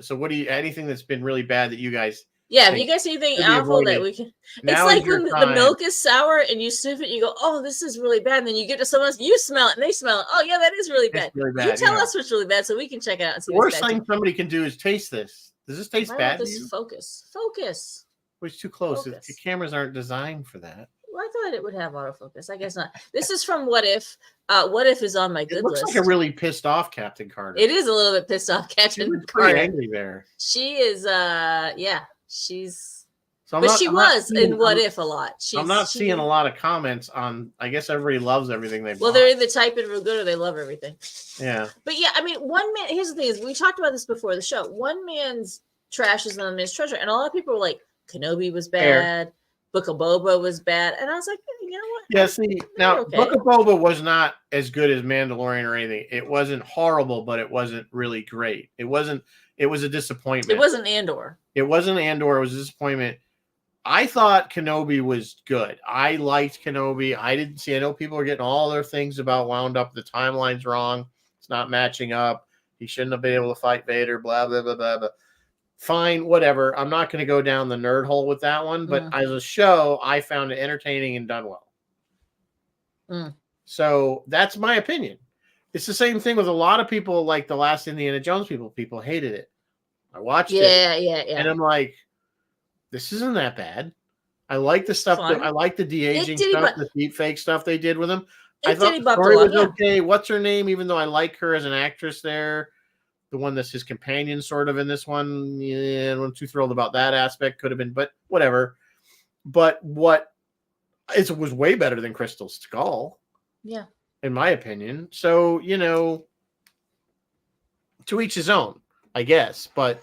so. What do you? Anything that's been really bad that you guys? Yeah, if you guys see anything awful that we can, it's like when the milk is sour and you sniff it, and you go, "Oh, this is really bad." And then you get to someone else, you smell it, and they smell it. Oh, yeah, that is really bad. Really bad. You tell us what's really bad, so we can check it out and see. The worst thing somebody can do is taste this. Does this taste bad? Focus. Well, it's too close. The cameras aren't designed for that. Well, I thought it would have autofocus. I guess not. This is from What If. What If is on my good list. It looks like a really pissed off Captain Carter. It is a little bit pissed off Captain Carter. Pretty angry there. She is. Yeah, she's. So but she was in What If a lot. I'm not seeing a lot of comments on. I guess everybody loves everything they. Well, they're either type it real good or they love everything. Yeah. But yeah, I mean, one man. Here's the thing: is we talked about this before the show. One man's trash is another man's treasure, and a lot of people were like, Kenobi was bad, Book of Boba was bad, and I was like, you know what? Yeah. See, now Book of Boba was not as good as Mandalorian or anything. It wasn't horrible, but it wasn't really great. It wasn't. It was a disappointment. It wasn't Andor. It wasn't Andor. It was a disappointment. I thought Kenobi was good. I liked Kenobi. I didn't see. I know people are getting all their things about wound up. The timeline's wrong. It's not matching up. He shouldn't have been able to fight Vader. Blah blah blah blah blah. Fine, whatever. I'm not going to go down the nerd hole with that one. But as a show, I found it entertaining and done well. So that's my opinion. It's the same thing with a lot of people. Like the last Indiana Jones people hated it. I watched it. Yeah. And I'm like, this isn't that bad. I like the stuff that I like the de-aging stuff, the deep fake stuff they did with him. I thought the story was okay. What's her name? Even though I like her as an actress there, the one that's his companion sort of in this one. Yeah, I'm not too thrilled about that aspect. Could have been, but whatever. But it was way better than Crystal Skull. Yeah. In my opinion. So, to each his own, I guess. But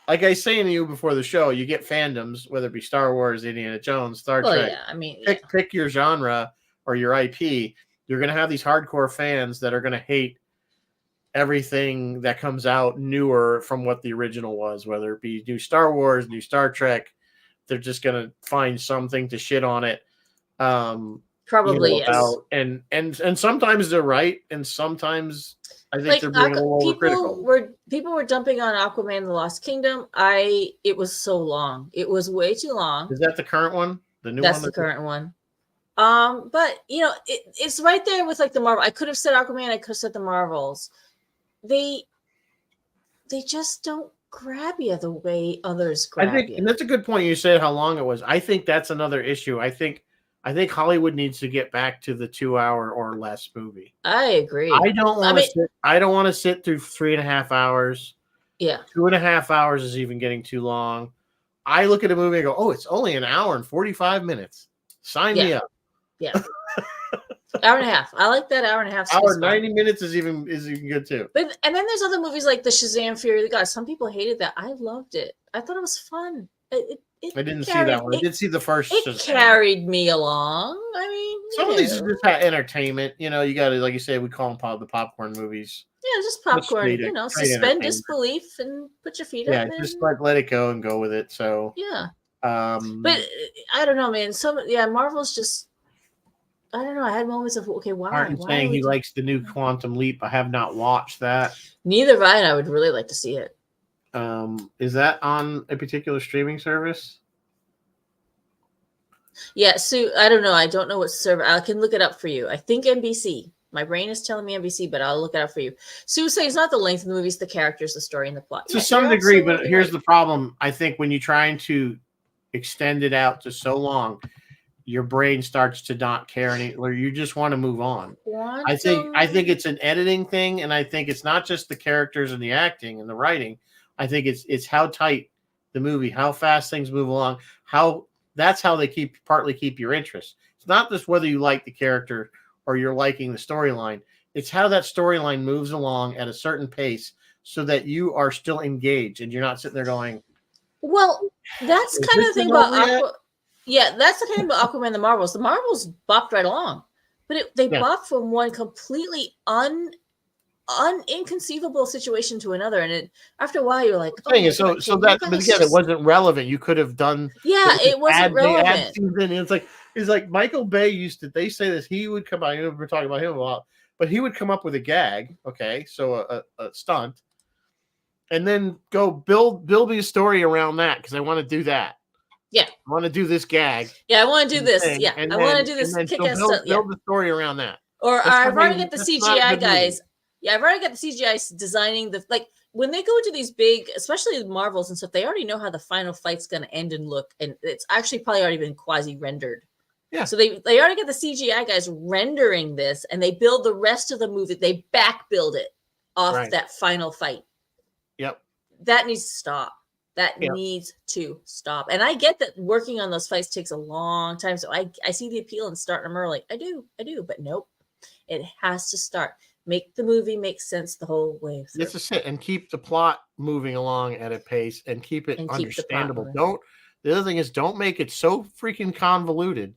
like I was saying to you before the show, you get fandoms, whether it be Star Wars, Indiana Jones, Star Trek. Yeah, I mean, pick your genre or your IP. You're going to have these hardcore fans that are going to hate everything that comes out newer from what the original was, whether it be new Star Wars, new Star Trek. They're just going to find something to shit on it. Probably yes. And sometimes they're right, and sometimes I think they're being a little overcritical. People were dumping on Aquaman: The Lost Kingdom. It was so long. It was way too long. Is that the current one? The new That's one? That's the current one. But it's right there with like the Marvel. I could have said Aquaman. I could have said the Marvels. They just don't grab you the way others grab you. And that's a good point. You said how long it was. I think that's another issue. I think Hollywood needs to get back to the 2 hour or less movie. I agree. I don't want to sit through 3.5 hours. Yeah. 2.5 hours is even getting too long. I look at a movie and go, oh, it's only an hour and 45 minutes. Sign me up. Yeah. Hour and a half. I like that hour and a half. Hour 90 minutes is even good too. But and then there's other movies like the Shazam Fury of the Gods. Some people hated that. I loved it. I thought it was fun. I didn't see that one. I did see the first. It carried me along. I mean, some of these are just entertainment. You got to, like you say, we call them the popcorn movies. Yeah, just popcorn. Suspend disbelief and put your feet up. Yeah, just let it go and go with it. So yeah. But I don't know, man. Marvel's just. I don't know. I had moments of why. Martin saying he likes the new Quantum Leap. I have not watched that. Neither have I, and I would really like to see it. Is that on a particular streaming service? Yeah, Sue, I don't know. I don't know what server. I can look it up for you. I think NBC. My brain is telling me NBC, but I'll look it up for you. Sue saying it's not the length of the movie, it's the characters, the story, and the plot. To some degree, but here's the problem. I think when you're trying to extend it out to so long, your brain starts to not care or you just want to move on. I think it's an editing thing, and I think it's not just the characters and the acting and the writing. I think it's how tight the movie, how fast things move along, that's how they partly keep your interest. It's not just whether you like the character or you're liking the storyline. It's how that storyline moves along at a certain pace so that you are still engaged and you're not sitting there going, well, that's kind of the thing about yeah, that's the kind of Aquaman, the Marvels. The Marvels bopped right along, but they bopped from one completely inconceivable situation to another, and after a while, you're like, but again, it wasn't relevant. You could have done, it wasn't relevant. It's like Michael Bay they say this. He would come out. We're talking about him a lot, but he would come up with a gag. Okay, so a stunt, and then go build me a story around that because I want to do that. Yeah. I want to do this gag. Yeah, I want to do this. Yeah. I want to do this kick-ass stuff. Build the story around that. Or I've already got the CGI guys. Yeah, I've already got the CGI designing when they go into these big, especially the Marvels and stuff, they already know how the final fight's going to end and look. And it's actually probably already been quasi-rendered. Yeah. So they already got the CGI guys rendering this, and they build the rest of the movie. They back build it off that final fight. Yep. That needs to stop. That needs to stop. And I get that working on those fights takes a long time. So I see the appeal in starting them early. I do. But nope. It has to start. Make the movie make sense the whole way through. This is it, and keep the plot moving along at a pace and keep it understandable. The other thing is, don't make it so freaking convoluted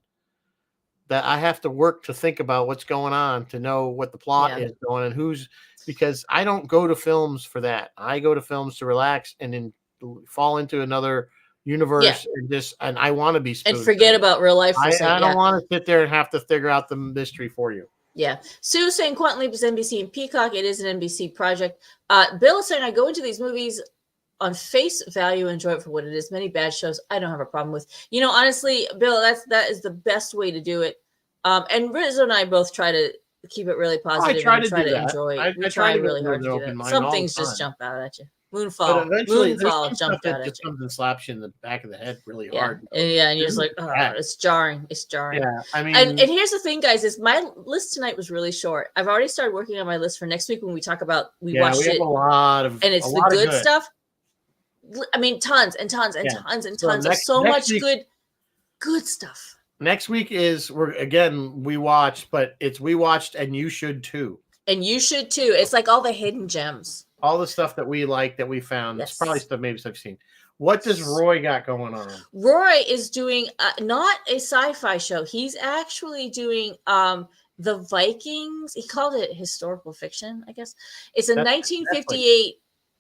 that I have to work to think about what's going on to know what the plot is going and because I don't go to films for that. I go to films to relax and then fall into another universe and I want to be spooked. And forget about real life. I don't want to sit there and have to figure out the mystery for you. Yeah. Sue saying Quantum Leap is NBC and Peacock. It is an NBC project. Bill is saying I go into these movies on face value, enjoy it for what it is. Many bad shows I don't have a problem with. Honestly, Bill, that is the best way to do it. And Rizzo and I both try to keep it really positive. I try to enjoy. We try really hard to do that. Some things just jump out at you. Moonfall jumped out at you. Something slaps you in the back of the head really hard. And you're just like, oh, it's jarring. It's jarring. Yeah, I mean, and here's the thing, guys, is my list tonight was really short. I've already started working on my list for next week when we talk about we watched it. A lot of, and it's the good stuff. I mean, tons and tons and tons and tons of so much good stuff. Next week is we watched, but we watched and you should too. And you should too. It's like all the hidden gems. All the stuff that we like that we found. It's probably stuff maybe I've seen. What does Roy got going on? Roy is doing not a sci-fi show. He's actually doing the Vikings. He called it historical fiction, I guess. It's a 1958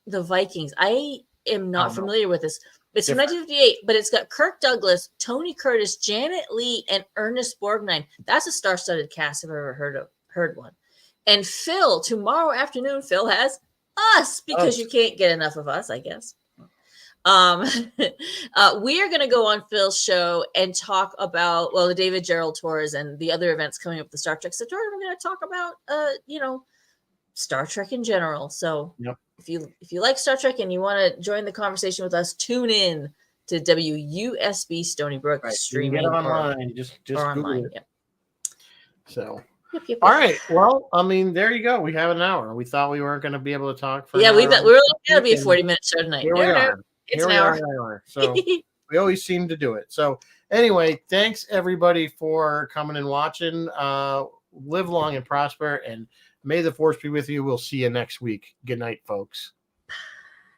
The Vikings. I am not familiar with this. It's from 1958, but it's got Kirk Douglas, Tony Curtis, Janet Leigh, and Ernest Borgnine. That's a star-studded cast if I've ever heard one. And Phil, tomorrow afternoon, Phil has us because you can't get enough of us, I guess. We are going to go on Phil's show and talk about the David Gerald tours and the other events coming up with the Star Trek tour. We're going to talk about Star Trek in general. So if you like Star Trek and you want to join the conversation with us, tune in to WUSB Stony Brook streaming. Get online, just online. It. So. Yep. All right. Well, I mean, there you go. We have an hour. We thought we weren't going to be able to talk for. We were going to be a 40-minute show tonight. Here we are. It's an hour. So we always seem to do it. So anyway, thanks everybody for coming and watching. Live long and prosper, and may the force be with you. We'll see you next week. Good night, folks.